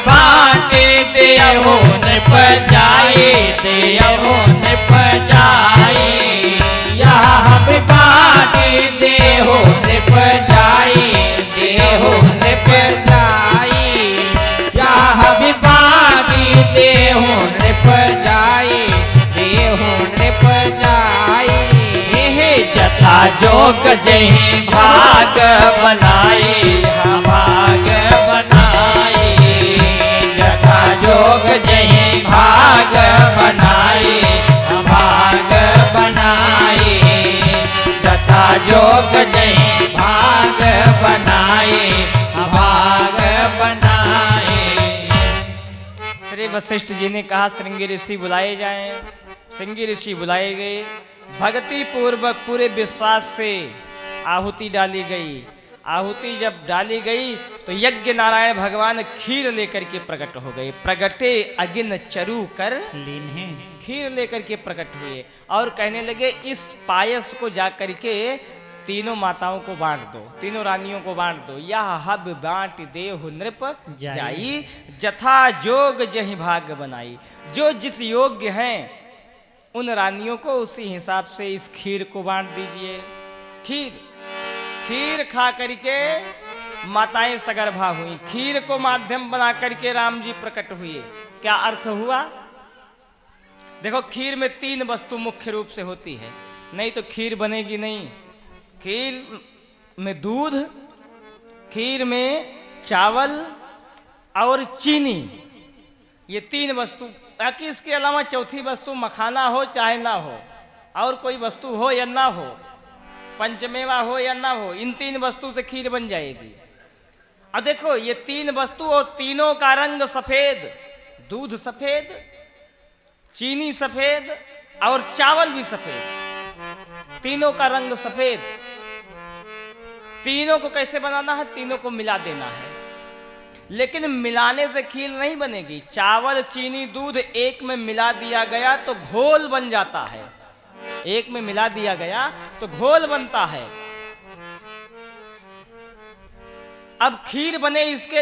बाटे देहो नृप जाए, देहो नृप जाए, यह बाटे देहो नृप जाए, देहो नृप जाए, यह बाटी देहो नृप जाए, देहो नृप जाए। जथा जोग जही भाग बनाए, भाग बनाए, जथा जोग जही भाग बनाए, भाग बनाए, जथा जोग जही भाग बनाए, भाग बनाए। श्री वशिष्ठ जी ने कहा श्रृंगी ऋषि बुलाए जाएं। श्रृंगी ऋषि बुलाए गए, भक्ति पूर्वक पूरे विश्वास से आहुति डाली गई। आहुति जब डाली गई तो यज्ञ नारायण भगवान खीर लेकर के प्रकट हो गए। प्रगटे अगिन चरु कर लीन्हे, खीर लेकर के प्रकट हुए और कहने लगे इस पायस को जा करके तीनों माताओं को बांट दो, तीनों रानियों को बांट दो। यह हब बांट देहु नृप जाई, जथा जोग जहि भाग बनाई। जो जिस योग्य हैं उन रानियों को उसी हिसाब से इस खीर को बांट दीजिए। खीर खीर खा करके माताएं सगर्भा हुई, खीर को माध्यम बना करके राम जी प्रकट हुए। क्या अर्थ हुआ? देखो, खीर में 3 वस्तु मुख्य रूप से होती है, नहीं तो खीर बनेगी नहीं। खीर में दूध, खीर में चावल और चीनी, ये 3 वस्तु। ताकि इसके अलावा चौथी वस्तु मखाना हो चाहे ना हो, और कोई वस्तु हो या ना हो, पंचमेवा हो या ना हो, इन 3 वस्तु से खीर बन जाएगी। अब देखो, ये 3 वस्तु और तीनों का रंग सफेद, दूध सफेद, चीनी सफेद और चावल भी सफेद, तीनों का रंग सफेद। तीनों को कैसे बनाना है? तीनों को मिला देना है, लेकिन मिलाने से खीर नहीं बनेगी। चावल, चीनी, दूध एक में मिला दिया गया तो घोल बन जाता है, एक में मिला दिया गया तो घोल बनता है। अब खीर बने इसके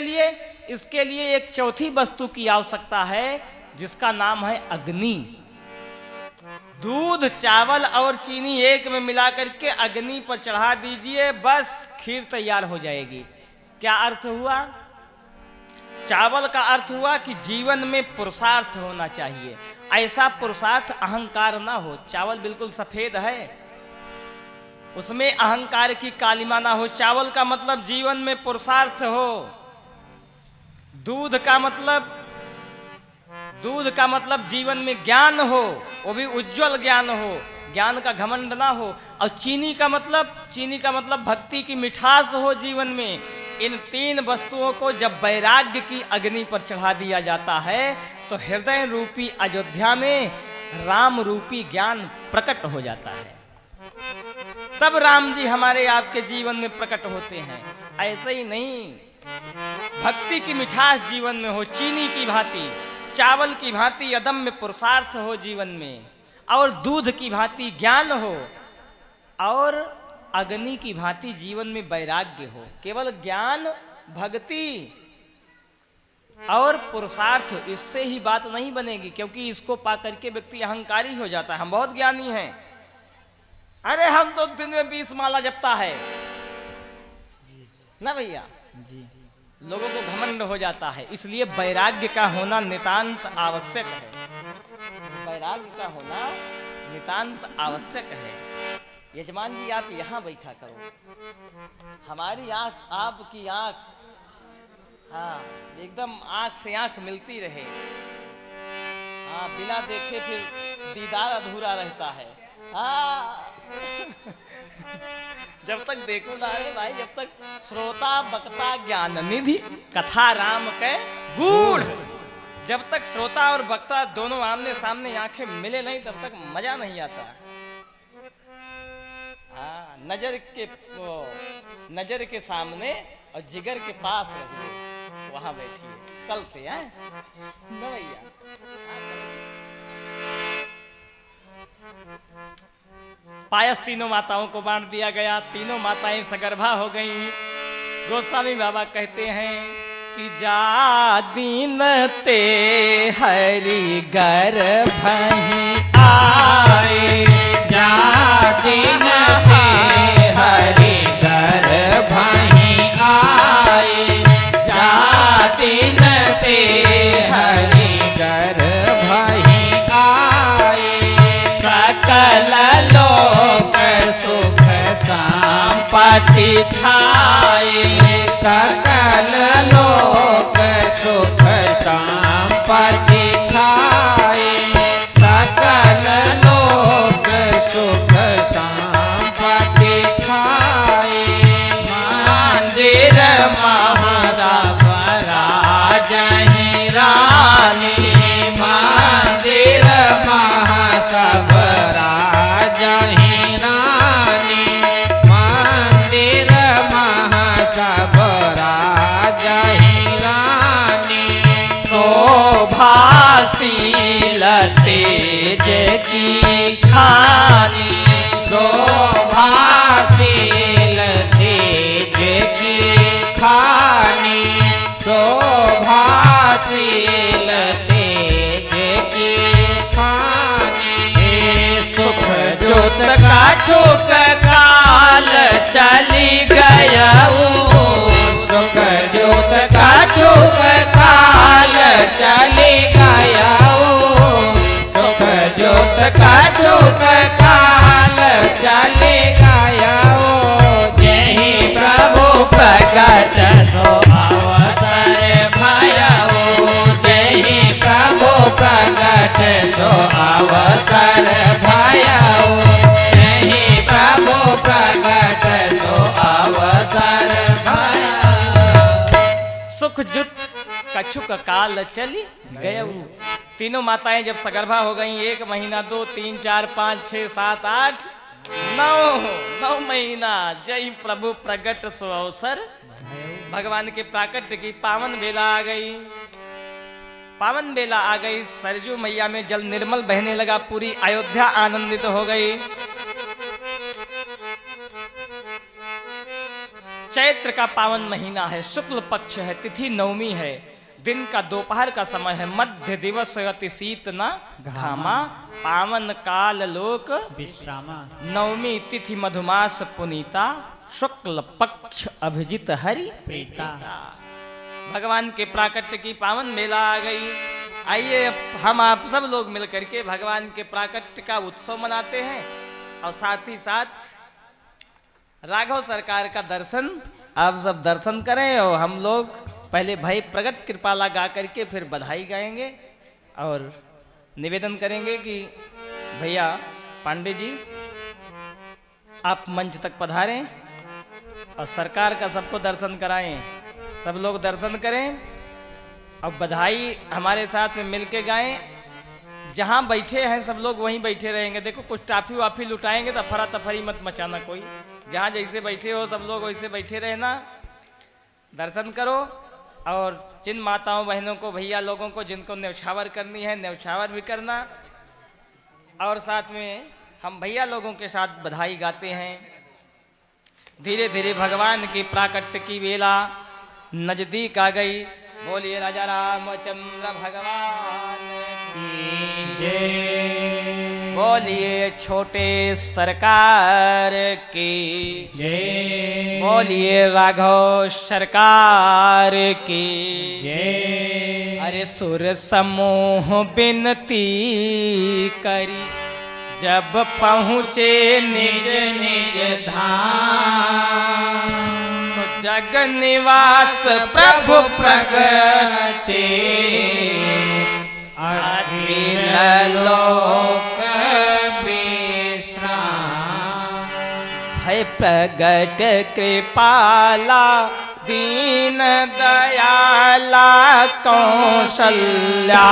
लिए एक चौथी वस्तु की आवश्यकता है, जिसका नाम है अग्नि। दूध, चावल और चीनी एक में मिलाकर के अग्नि पर चढ़ा दीजिए, बस खीर तैयार हो जाएगी। क्या अर्थ हुआ? चावल का अर्थ हुआ कि जीवन में पुरुषार्थ होना चाहिए, ऐसा पुरुषार्थ अहंकार ना हो। चावल बिल्कुल सफेद है, उसमें अहंकार की कालिमा ना हो। चावल का मतलब जीवन में पुरुषार्थ हो। दूध का मतलब जीवन में ज्ञान हो, वो भी उज्जवल ज्ञान हो, ज्ञान का घमंड ना हो। और चीनी का मतलब भक्ति की मिठास हो जीवन में। इन तीन वस्तुओं को जब वैराग्य की अग्नि पर चढ़ा दिया जाता है तो हृदय रूपी अयोध्या में राम रूपी ज्ञान प्रकट हो जाता है। तब राम जी हमारे आपके जीवन में प्रकट होते हैं। ऐसे ही नहीं, भक्ति की मिठास जीवन में हो, चीनी की भांति, चावल की भांति अदम्य पुरुषार्थ हो जीवन में, और दूध की भांति ज्ञान हो, और अग्नि की भांति जीवन में वैराग्य हो। केवल ज्ञान, भक्ति और पुरुषार्थ, इससे ही बात नहीं बनेगी, क्योंकि इसको पाकर के व्यक्ति अहंकारी हो जाता है। हम बहुत ज्ञानी हैं, अरे हम तो दिन में 20 माला जपता है ना भैया जी। लोगों को घमंड हो जाता है। इसलिए वैराग्य का होना नितांत आवश्यक है। वैराग्य का होना नितांत आवश्यक है। यजमान जी आप यहाँ बैठा करो, हमारी आंख आपकी आंख, हाँ एकदम आंख से आंख मिलती रहे। हाँ, बिना देखे फिर दीदार अधूरा रहता है। हाँ जब तक देखो ना रे भाई, जब तक श्रोता बक्ता ज्ञान निधि कथा राम के गूढ़, जब तक श्रोता और वक्ता दोनों आमने सामने आंखें मिले नहीं, तब तक मजा नहीं आता। हाँ, नजर के सामने और जिगर के पास रहिए, वहां बैठिए कल से है न भैया। पायस तीनों माताओं को बांट दिया गया। तीनों माताएं सगर्भा हो गईं। गोस्वामी बाबा कहते हैं कि जा दीन ते हरि गर्भहि आए, जा दीन ते हरि गर्भहि आए, जा दीन ते हरि गर्भहि आए। सकल लोक सुख संपत्ति छाए, सकल लोक सुख संपत्ति छाए, सकल लोक सुख संपत्ति छाए। मंदिर महाराज राजहि रानी, मंदिर महासभ राजहि रानी, मंदिर महासभ राजहि रानी। शोभाशील तेज की खानी, शोभाशील तेज की खानी, शोभाशील तेज की खानी। सुख जोत का छुक काल चली गया, सुख जोत का छुक काल चली गया, सुख जोत का छुक काल चली गया। यही प्रभु प्रकट सो अवसर भया, यही प्रभु प्रकट सो अवसर भया, यही प्रभु प्रकट सो अवसर भया। सुख जुत कछुक काल चली गयऊ। तीनों माताएं जब सगर्भा हो गईं, 1 महीना 2 3 4 5 6 7 8 9 महीना, जय प्रभु प्रकट सो अवसर। भगवान के प्राकट्य की पावन बेला आ गई, पावन बेला आ गई। सरजू मैया में जल निर्मल बहने लगा, पूरी अयोध्या आनंदित हो गई। चैत्र का पावन महीना है, शुक्ल पक्ष है, तिथि नवमी है, दिन का दोपहर का समय है, मध्य दिवस अति शीत न घामा, पावन काल लोक विश्रामा। नवमी तिथि मधुमास पुनीता, शुक्ल पक्ष अभिजित हरि प्रीता। भगवान के प्राकट्य की पावन मेला आ गई। आइए हम आप सब लोग मिलकर के भगवान के प्राकट्य का उत्सव मनाते हैं और साथ ही साथ राघव सरकार का दर्शन आप सब दर्शन करें। और हम लोग पहले भाई प्रगट कृपाला गा करके फिर बधाई गाएंगे और निवेदन करेंगे कि भैया पांडे जी आप मंच तक पधारें और सरकार का सबको दर्शन कराएं, सब लोग दर्शन करें और बधाई हमारे साथ में मिलके गाएं। जहां बैठे हैं सब लोग वहीं बैठे रहेंगे। देखो कुछ टाफी वाफी लुटाएंगे तो अफरा तफरी मत मचाना कोई, जहां जैसे बैठे हो सब लोग वैसे बैठे रहना, दर्शन करो। और जिन माताओं बहनों को भैया लोगों को जिनको न्यौछावर करनी है न्यौछावर भी करना। और साथ में हम भैया लोगों के साथ बधाई गाते हैं। धीरे धीरे भगवान की प्राकट्य की वेला नजदीक आ गई। बोलिए राजा रामचंद्र भगवान की जय। बोलिए छोटे सरकार की जय। बोलिए राघव सरकार की जय। अरे सुर समूह बिनती करी जब पहुँचे निज निज धाम, तो जग निवास प्रभु प्रगटे अखिल लोक विश्राम। भय प्रगट कृपाला दीन दयाला कौशल्या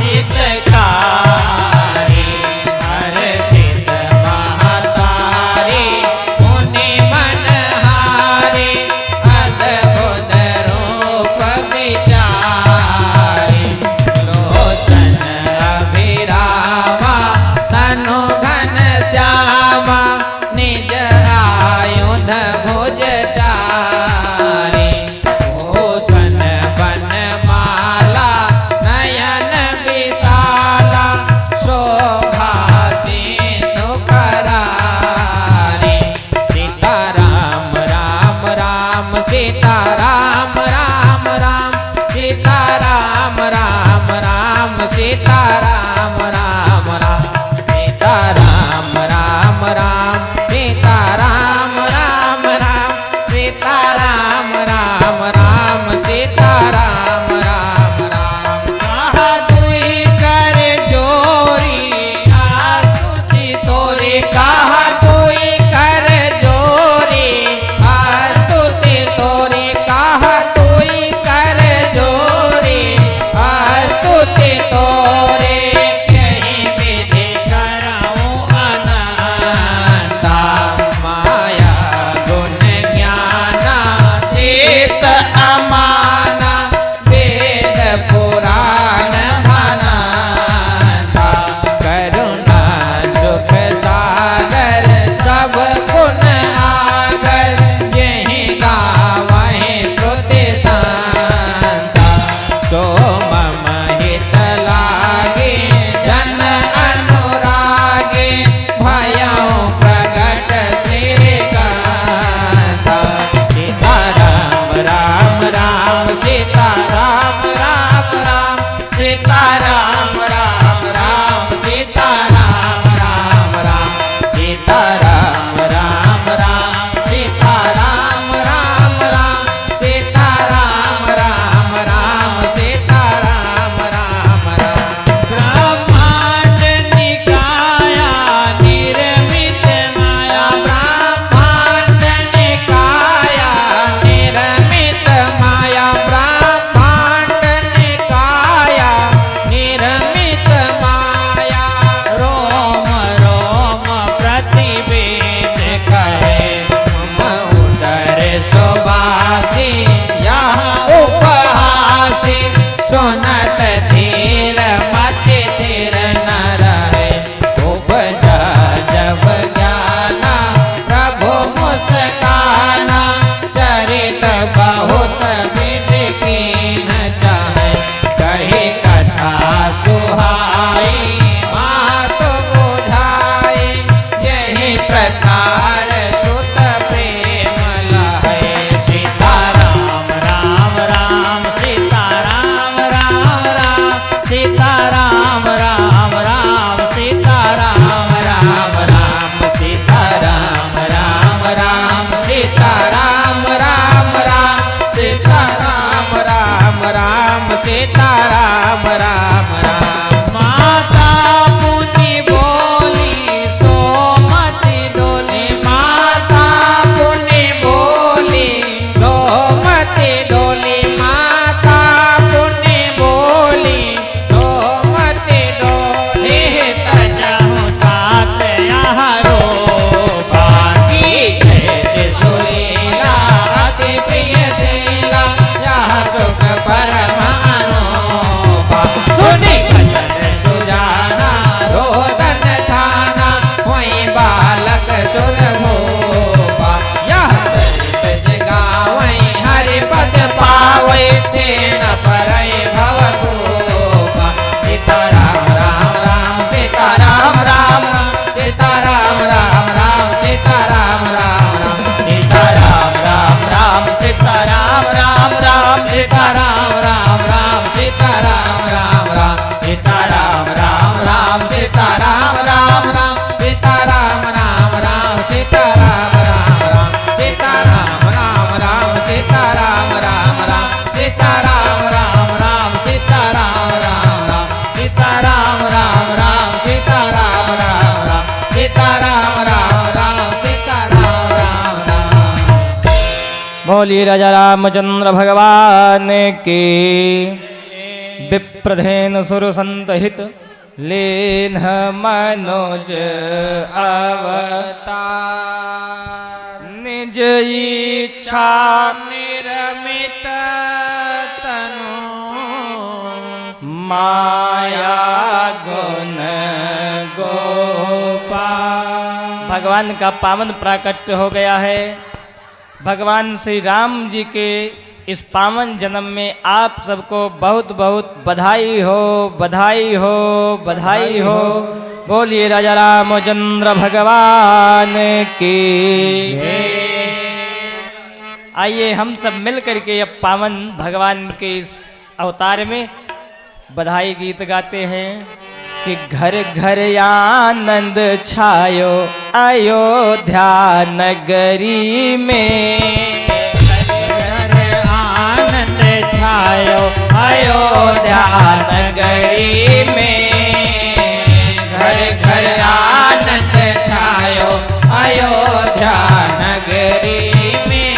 हितकारी, हर्षित महतारी मुनि मनहारी, अद्भुत रूप विचारी, लोचन अभिरामा तनु घन श्यामा, निज आयुध भुज चारी, भूषण बनमाला नयन विशाला, शोभा सिंधु करारी। सीताराम राम राम सीताराम राम राम, सीताराम राम राम सीताराम राम राम, सीताराम राम राम सीताराम राम राम, सीताराम राम राम सीताराम राम राम। कहा दुई कर जोरी आस्तुति तोरी, कहा दुई कर जोरी आस्तुति तोरी, कहा दुई कर जोरी आस्तुति तोरी। सीताराम राम राम। माता मुनि बोली सोमति डोली, माता मुनि बोली सोमति डोली, माता मुनि बोली सोमति डोली। तजहु तात आहारो बाकी जैसे सुरीला अति प्रिय शीला, यह सुख परम अनूपा। सुनी कथन सुजाना रोदन ठाना, वही बालक सुर भूपा। यह चरित गावई हरि पद पावै, तेन परई भव भूपा। सीताराम राम राम सीताराम राम राम, सीताराम राम राम सीताराम राम राम, सीताराम राम राम सीताराम राम राम, सीताराम राम राम सीताराम राम राम, सीताराम राम राम सीताराम राम राम, सीताराम राम राम सीताराम राम राम, सीताराम राम राम सीताराम राम राम, सीताराम राम राम सीताराम राम राम, सीताराम राम राम सीताराम राम राम, सीताराम राम राम सीताराम राम राम। बोलिए राजा रामचंद्र भगवान की। विप्रधेनु सुर संतहित लेन मनोज अवतार, निज इच्छा निरमित तनु, माया गुण गोपाल। भगवान का पावन प्राकट्य हो गया है। भगवान श्री राम जी के इस पावन जन्म में आप सबको बहुत बहुत बधाई हो, बधाई हो, बधाई हो। बोलिए राजा रामचंद्र भगवान की जय। आइए हम सब मिल करके अब पावन भगवान के इस अवतार में बधाई गीत गाते हैं कि घर घर आनंद छायो अयोध्या नगरी में, आनंद छायो अयोध्या नगरी में, घर घर आनंद छायो अयोध्या नगरी में।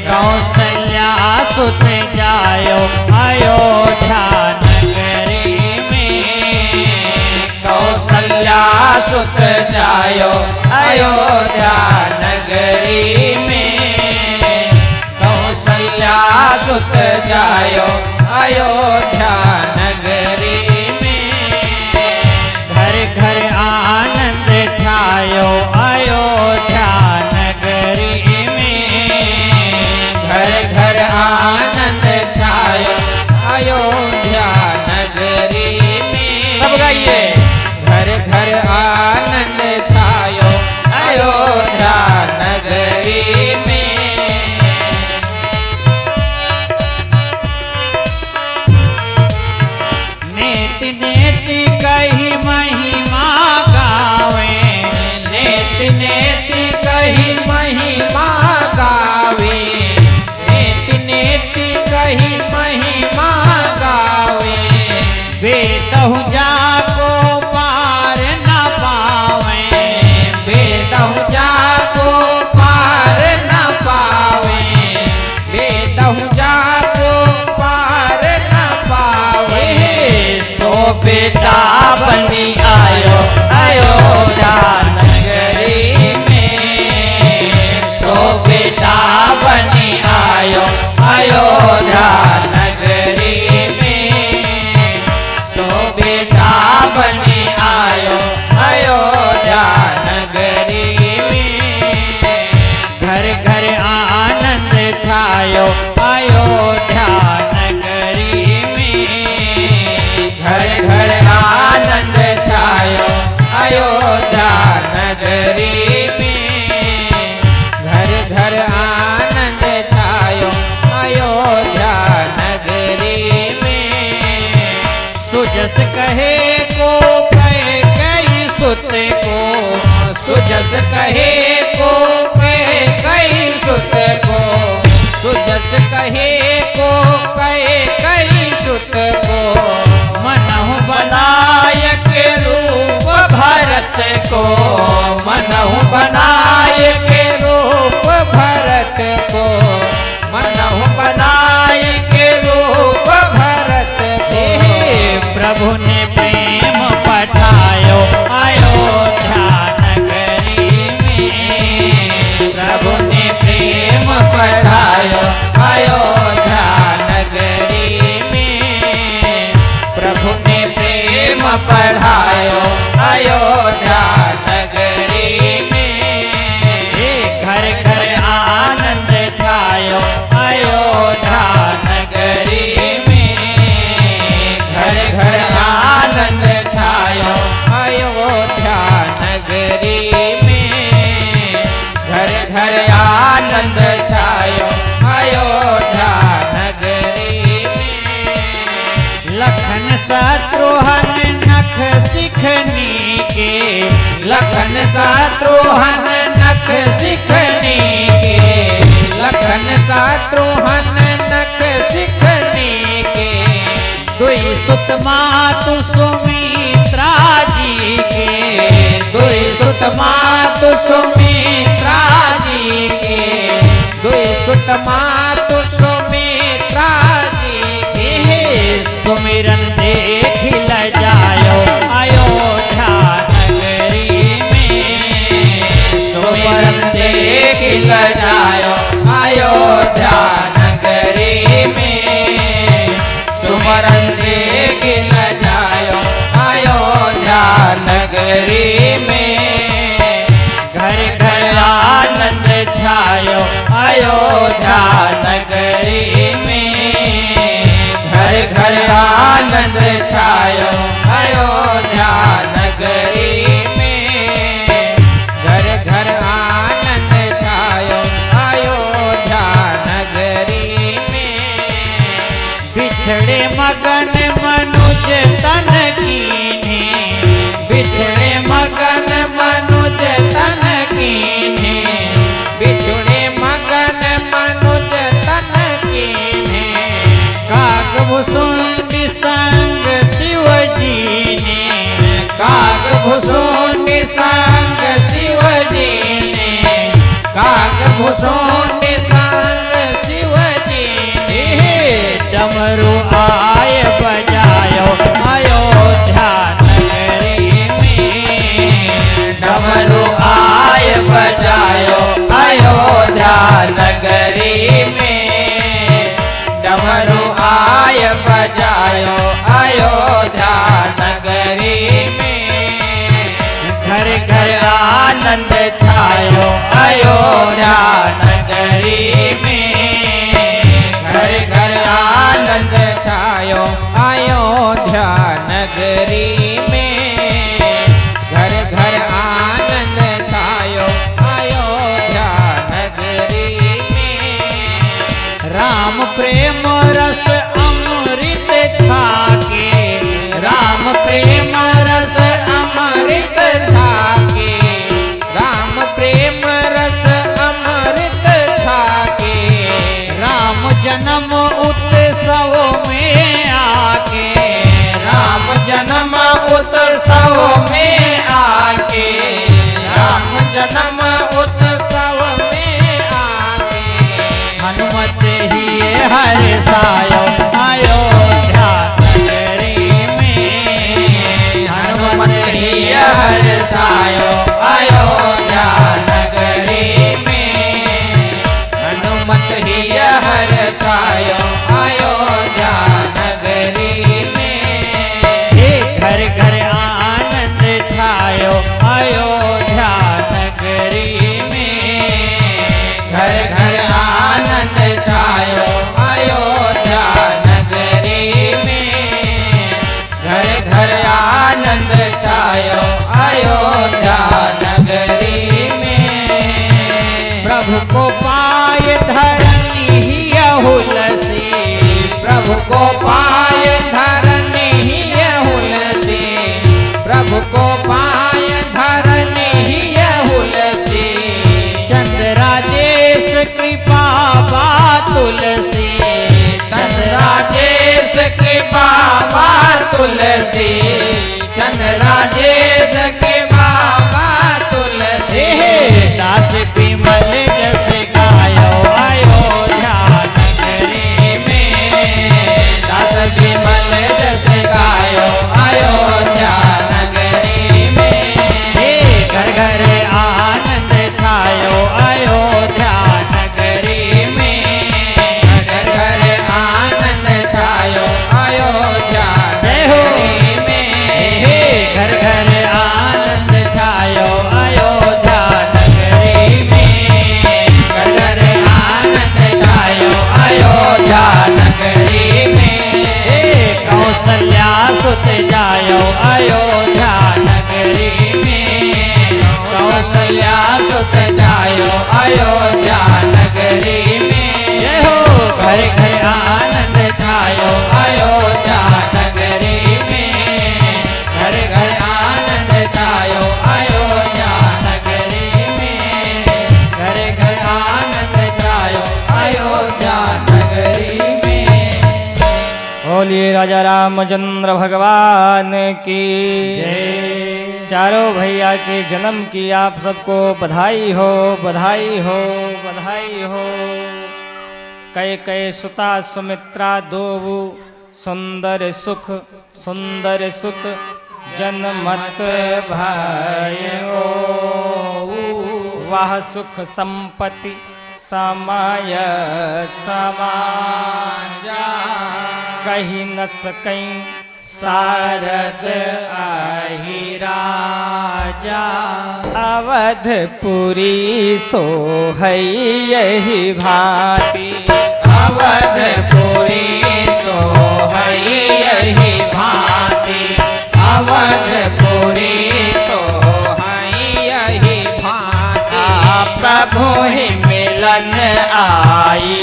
कौशल्या सुत जायो अयोध्या नगरी में, कौशल्या सुत जायो अयोध्या नगरी में, कौशल्या सुत जायो अयोध्या नगरी में। घर घर आनंद छायो अयोध्या नगरी में, घर घर आनंद छायो अयोध्या नगरी में। सब गाइए। घर घर आनंद छायो अयोध्या नगरी में। नेति नेति कही महिमा गावे, नेति नेति कही महिमा गावे, नेति नेति कही महिमा गावे। बेदहु जाको पार न पावे, बेदहु जाको पार न पावे, बेदहु जाको पार न पावे। सो बेटा बनी आयो अयोध्या नगरी में, सो बेटा बनी आयो अयोध्या नगरी में, सो बेटा बनी आयो अयोध्या नगरी में। घर घर आनंद छायो अयोध्या नगरी में, घर घर आनंद छायो अयोध्या नगरी में, घर घर आनंद छायो अयोध्या नगरी में। सुजस कहे को कहे कई सुत को, सुजस कहे को कहे कई सुत को, सुजस कहे को कहे कई बढ़ायो अयोध्या नगरी में। घर घर आनंद छायो अयोध्या नगरी में। घर घर आनंद छायो अयोध्या नगरी में। घर घर आनंद छायो अयोध्या नगरी में। लखन शत्रुघ्न नख सिखनी के। लखन शत्रुघ्न नख सिखनी के। लखन शत्रुघ्न नख सिखनी के। दुई सुत मातु सुमित्रा जी के। दुई सुत मातु सुमित्रा जी के। दुई सुत मातु सुमित्रा जी के। सुमिरन देख लजायो अयोध्या नगरी में। सुमिरन देख लजायो अयोध्या नगरी में। सुमिरन देख लजायो अयोध्या नगरी में। घर घर आनंद छायो अयोध्या नगरी में। घर घर आनंद छायो अयोध्या नगरी में। घर घर आनंद छायो अयोध्या नगरी में। बिछड़े मगन मनुज तन कीन्हे। बिछड़े मगन मनुज तन कीन्हे। बिछड़े मगन मनुज तन कीन्हे। काग भुसुंडी संग शिव जी ने। काग भुसुंडी संग शिव जी ने। काग भुसुंडी संग शिव जी ने। डमरू आय बजायो अयोध्या नगरी में। डमरू आय बजायो अयोध्या नगरी में। डमरू आय बजायो अयोध्या नगरी में। घर घर आनंद छायो अयोध्या नगरी में। घर घर आनंद छायो अयोध्या नगरी में। घर घर आनंद छायो अयोध्या नगरी में। राम प्रेम रस अमृत छाके। राम प्रेम रस अमृत छाके। राम प्रेम रस अमृत छाके। राम जन्म उत्सव में आके। राम जन्म उत्सव में आके। राम जन्म उत्सव में आके। हनुमत ही हर सायो अयोध्या नगरी में। हनुमत ही हर सायो अयोध्या नगरी में। हनुमत ही हर सायो अयोध्या नगरी में। घर घर आनंद छायो अयोध्या नगरी में। घर घर आनंद छायो अयोध्या नगरी में। घर घर आनंद छायो अयोध्या नगरी में। प्रभु को पाए धरनी हुलसी। प्रभु को पाए धरनी हुलसी। प्रभु को पाए धरनी हुलसी। चंद्रादेश कृपा बा तुलसी। चंद्रादेश कृपा बा तुलसी। चंद्रादेश कृपा बा तुलसी। दास विमल जस गायो अयोध्या नगरी में। दास विमल जस गायो अयोध्या नगरी में। घर घर आनंद छायो अयोध्या नगरी में। घर घर आनंद छायो अयोध्या नगरी में। अयोध्या नगरी में। जय हो। घर घर आनंद छायो अयोध्या नगरी में। घर घर आनंद छायो अयोध्या नगरी में। घर घर आनंद छायो अयोध्या नगरी में। बोलिए राजा रामचंद्र भगवान की जय। चारों भैया के जन्म की आप सबको बधाई हो, बधाई हो, बधाई हो। कई सुता सुमित्रा दोवु सुंदर सुख सुंदर सुत जनमत भयो। वह सुख संपत्ति समय समाजा। कही न सकई सारद आहि राजा। अवधपुरी सोहई यही भांति। अवधपुरी सोहई यही भांति। अवधपुरी सोहई यही भांति। प्रभु ही मिलन आई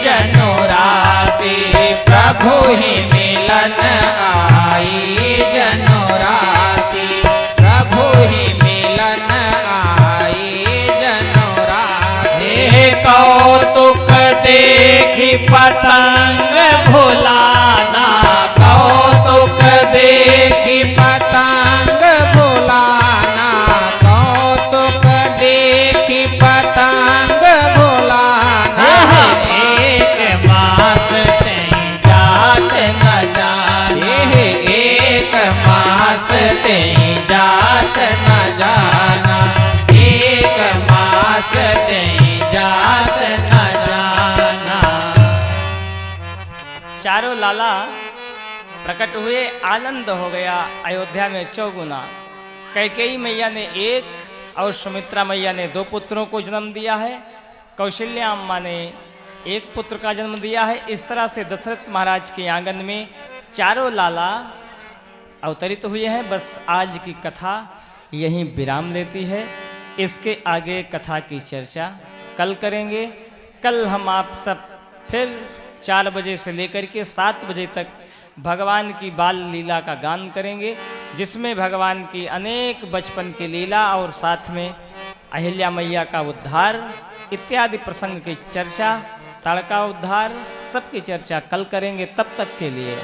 जनुराती। प्रभु ही मिलन आई जनुराती। प्रभु ही मिलन आई जनुराती। कौतुक देखी पतंग भुलाना। कौतुक देखी पतंग भुलाना। कौतुक देखी पतंग भुलाना। एक मास तें जात न जाना। एक मास तें जात न जाना। एक मास तें जात न जाना। चारों लाला प्रकट हुए, आनंद हो गया अयोध्या में चौगुना। कैकेयी मैया ने एक और सुमित्रा मैया ने दो पुत्रों को जन्म दिया है। कौशल्या अम्मा ने एक पुत्र का जन्म दिया है। इस तरह से दशरथ महाराज के आंगन में चारों लाला अवतरित हुए हैं। बस आज की कथा यहीं विराम लेती है। इसके आगे कथा की चर्चा कल करेंगे। कल हम आप सब फिर 4 बजे से लेकर के 7 बजे तक भगवान की बाल लीला का गान करेंगे, जिसमें भगवान की अनेक बचपन की लीला और साथ में अहिल्या मैया का उद्धार इत्यादि प्रसंग की चर्चा, ताड़का उद्धार सबकी चर्चा कल करेंगे। तब तक के लिए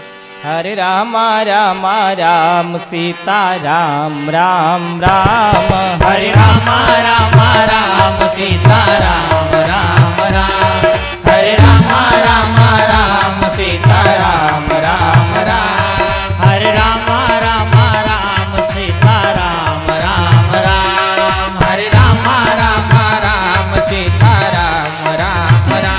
हरे राम राम राम सीता राम राम राम। हरे राम राम राम सीता राम राम राम। हरे राम राम राम सीता राम राम राम। हरे राम राम राम सीता राम राम राम। हरे राम राम राम सीता राम राम राम।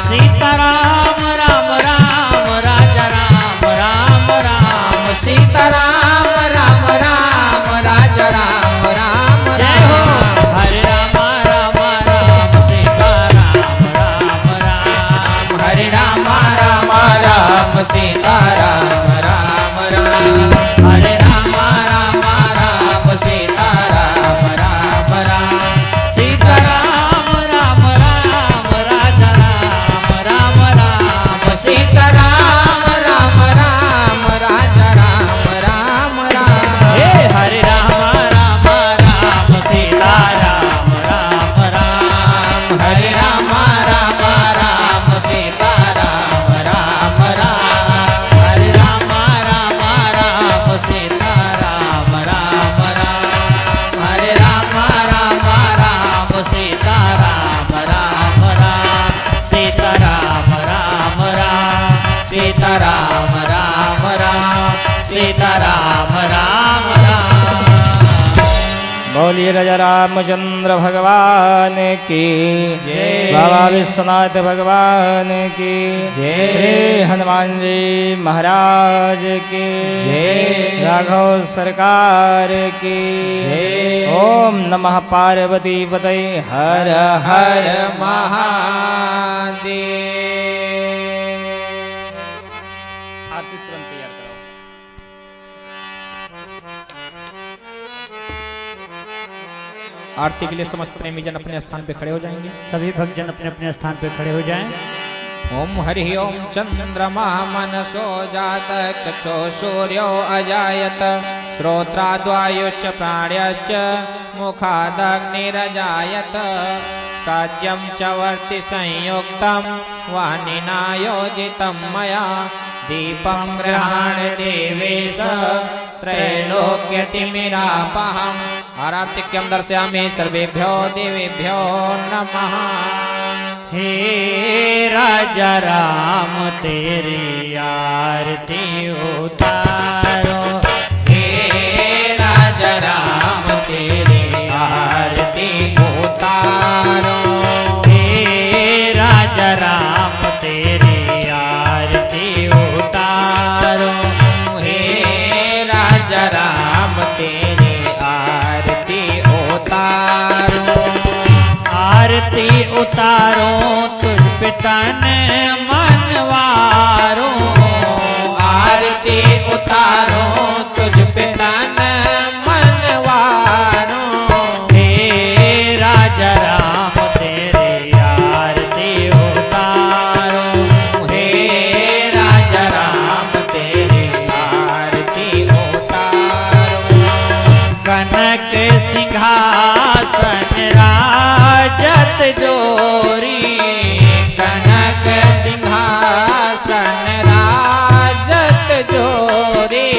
सीता राम राम राम राजा राम राम राम। सीता राम राम राम राजा राम राम जय हो। हरे राम राम राम सीता राम राम राम। हरे राम राम राम सीता राम राम राम। हरे राम राम राम सीता राम राम राम। सीता राम राम राम राजा राम राम राम। सीता राम राम राम राजा राम राम राम। हे हरे राम राम राम सीता राम राम राम। हरे राम राम राम सीता राम राम राम। हरे राम राम राम सीता राम राम राम। हरे राम राम राम सीता राम राम राम। सीता राम राम राम। सीता राम राम राम। सीता राम राम राम। बोलिए राजा रामचंद्र भगवान की जय। बाबा विश्वनाथ भगवान की जय। श्री हनुमान जी महाराज की जय। राघव सरकार की जय। ओम नमः पार्वती पतये हर हर हर महादेव। आरती तुरंत तैयार करो। आरती के लिए समस्त प्रेमी जन अपने स्थान पे खड़े हो जाएंगे। सभी भक्तजन अपने अपने स्थान पे खड़े हो जाएं। ओम हरि ओम चंद्रमा मनसो जात चक्षो सूर्यो अजायत श्रोत्राद्वायुश्च प्राण्यश्च मुखादग्निरजायत साज्यं च वर्ति संयुक्तं वाणिना योजितं मया दीपं गृहाण देवेश त्रैलोक्यतिमिरापहम्। आरती के अंदर से हमें सर्वेभ्यो देवेभ्यो नमः। हे राजा राम तेरी आरती उतारो, हे राजा राम तेरी आरती उतारो, हे राजा राम तेरी आरती उतारो, हे राजा राम तेरी आरती उतारो। आरती उतारो तुझ पे तन मनवारो, आरती उतारो तुझ पे तन मनवारो, हे राजा राम तेरी आरती उतारो, हे राजा राम तेरी आरती उतारो। कनक सिंहासन राजत जोरी, कनक सिंहासन राजत जोरी,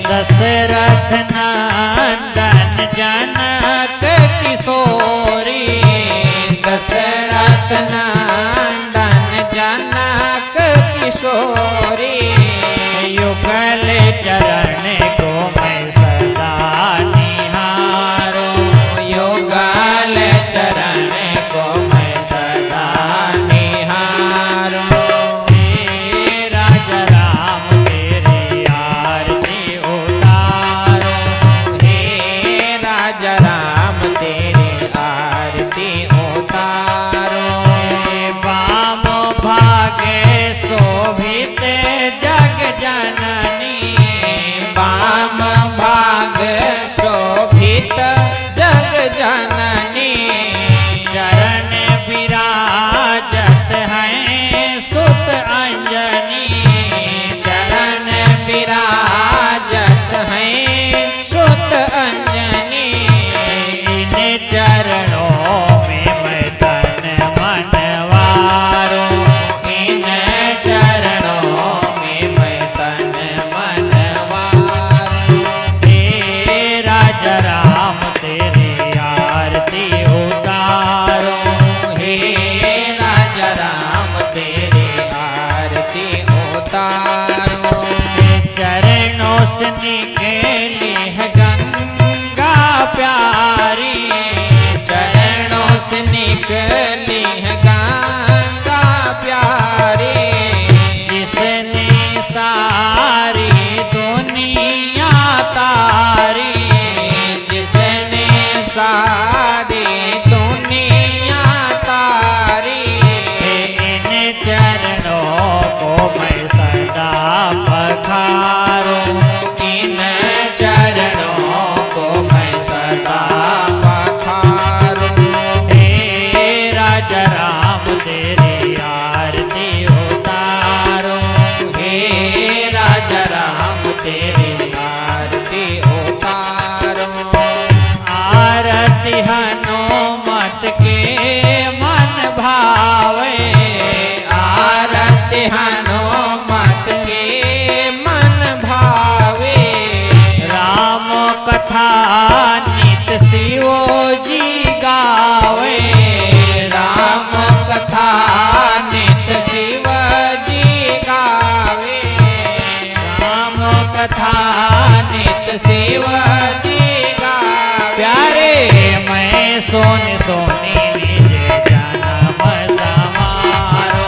दशरथ नंदन जनक किशोरी, दशरथ नंदन जनक किशोरी, युगल चरण को मैं सदा निहारो, युगल चरण को मैं सदा निहारो। हे राजा राम तेरी आरती उतारो, हे राजा राम तेरी आरती उतारो। हे वाम भागे शोभित जग जननी, वाम भाग शोभित जग जननी, चरण विराजत हैं सुत अंजनी, चरण विराजत हैं सुत अंजनी, इन चरणों में मैं तन मनवारो, इन चरणों में मैं तन मनवारो। हे राजा राम तेरी आरती उतारो, हे राजा राम तेरी आरती उतारो। हे चरणों से निकली है गंगा प्यारी, चरणों से निकली है गंगा प्यारी, जिसने सारी दुनिया तारी, जिसने सारी दुनिया तारी। इन चरणों को मैं सदा पखारो, इन चरणों को मैं सदा पखारूं। हे राजा राम तेरी आरती उतारो, हे राजा राम तेरी आरती उतारो। आरती हनुमत के मन भावे, आरती हनुमत के मन भावे, राम कथा नित शिव जी गावे, राम कथा नित शिव जी गावे, राम कथा नित शिव जी गावे। प्यारे मैं सोन सोनी निज जन्म समारो,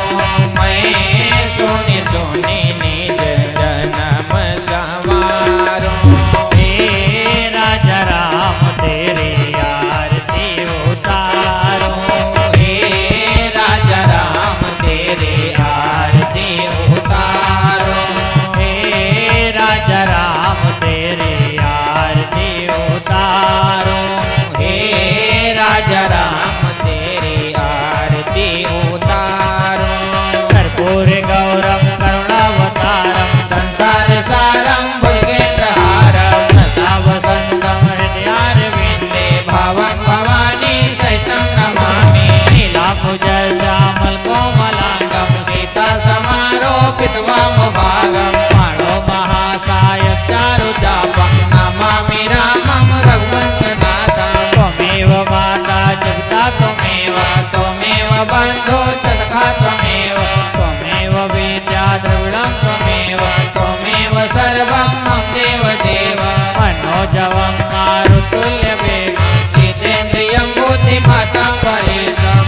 मैं सोनी सोनी निज जन्म संवारो। हे राजा राम तेरी आरती उतारो, हे राजा राम तेरी आरती उतारो। हे राजा राम तेरी आरती उतारो, हे बन्धो च सखा त्वमेव त्वमेव विद्या द्रविडं त्वमेव त्वमेव सर्वं मम देवदेव मनोजवं मारुतुल्यवेगं जितेन्द्रियं बुद्धिमतां परेशम्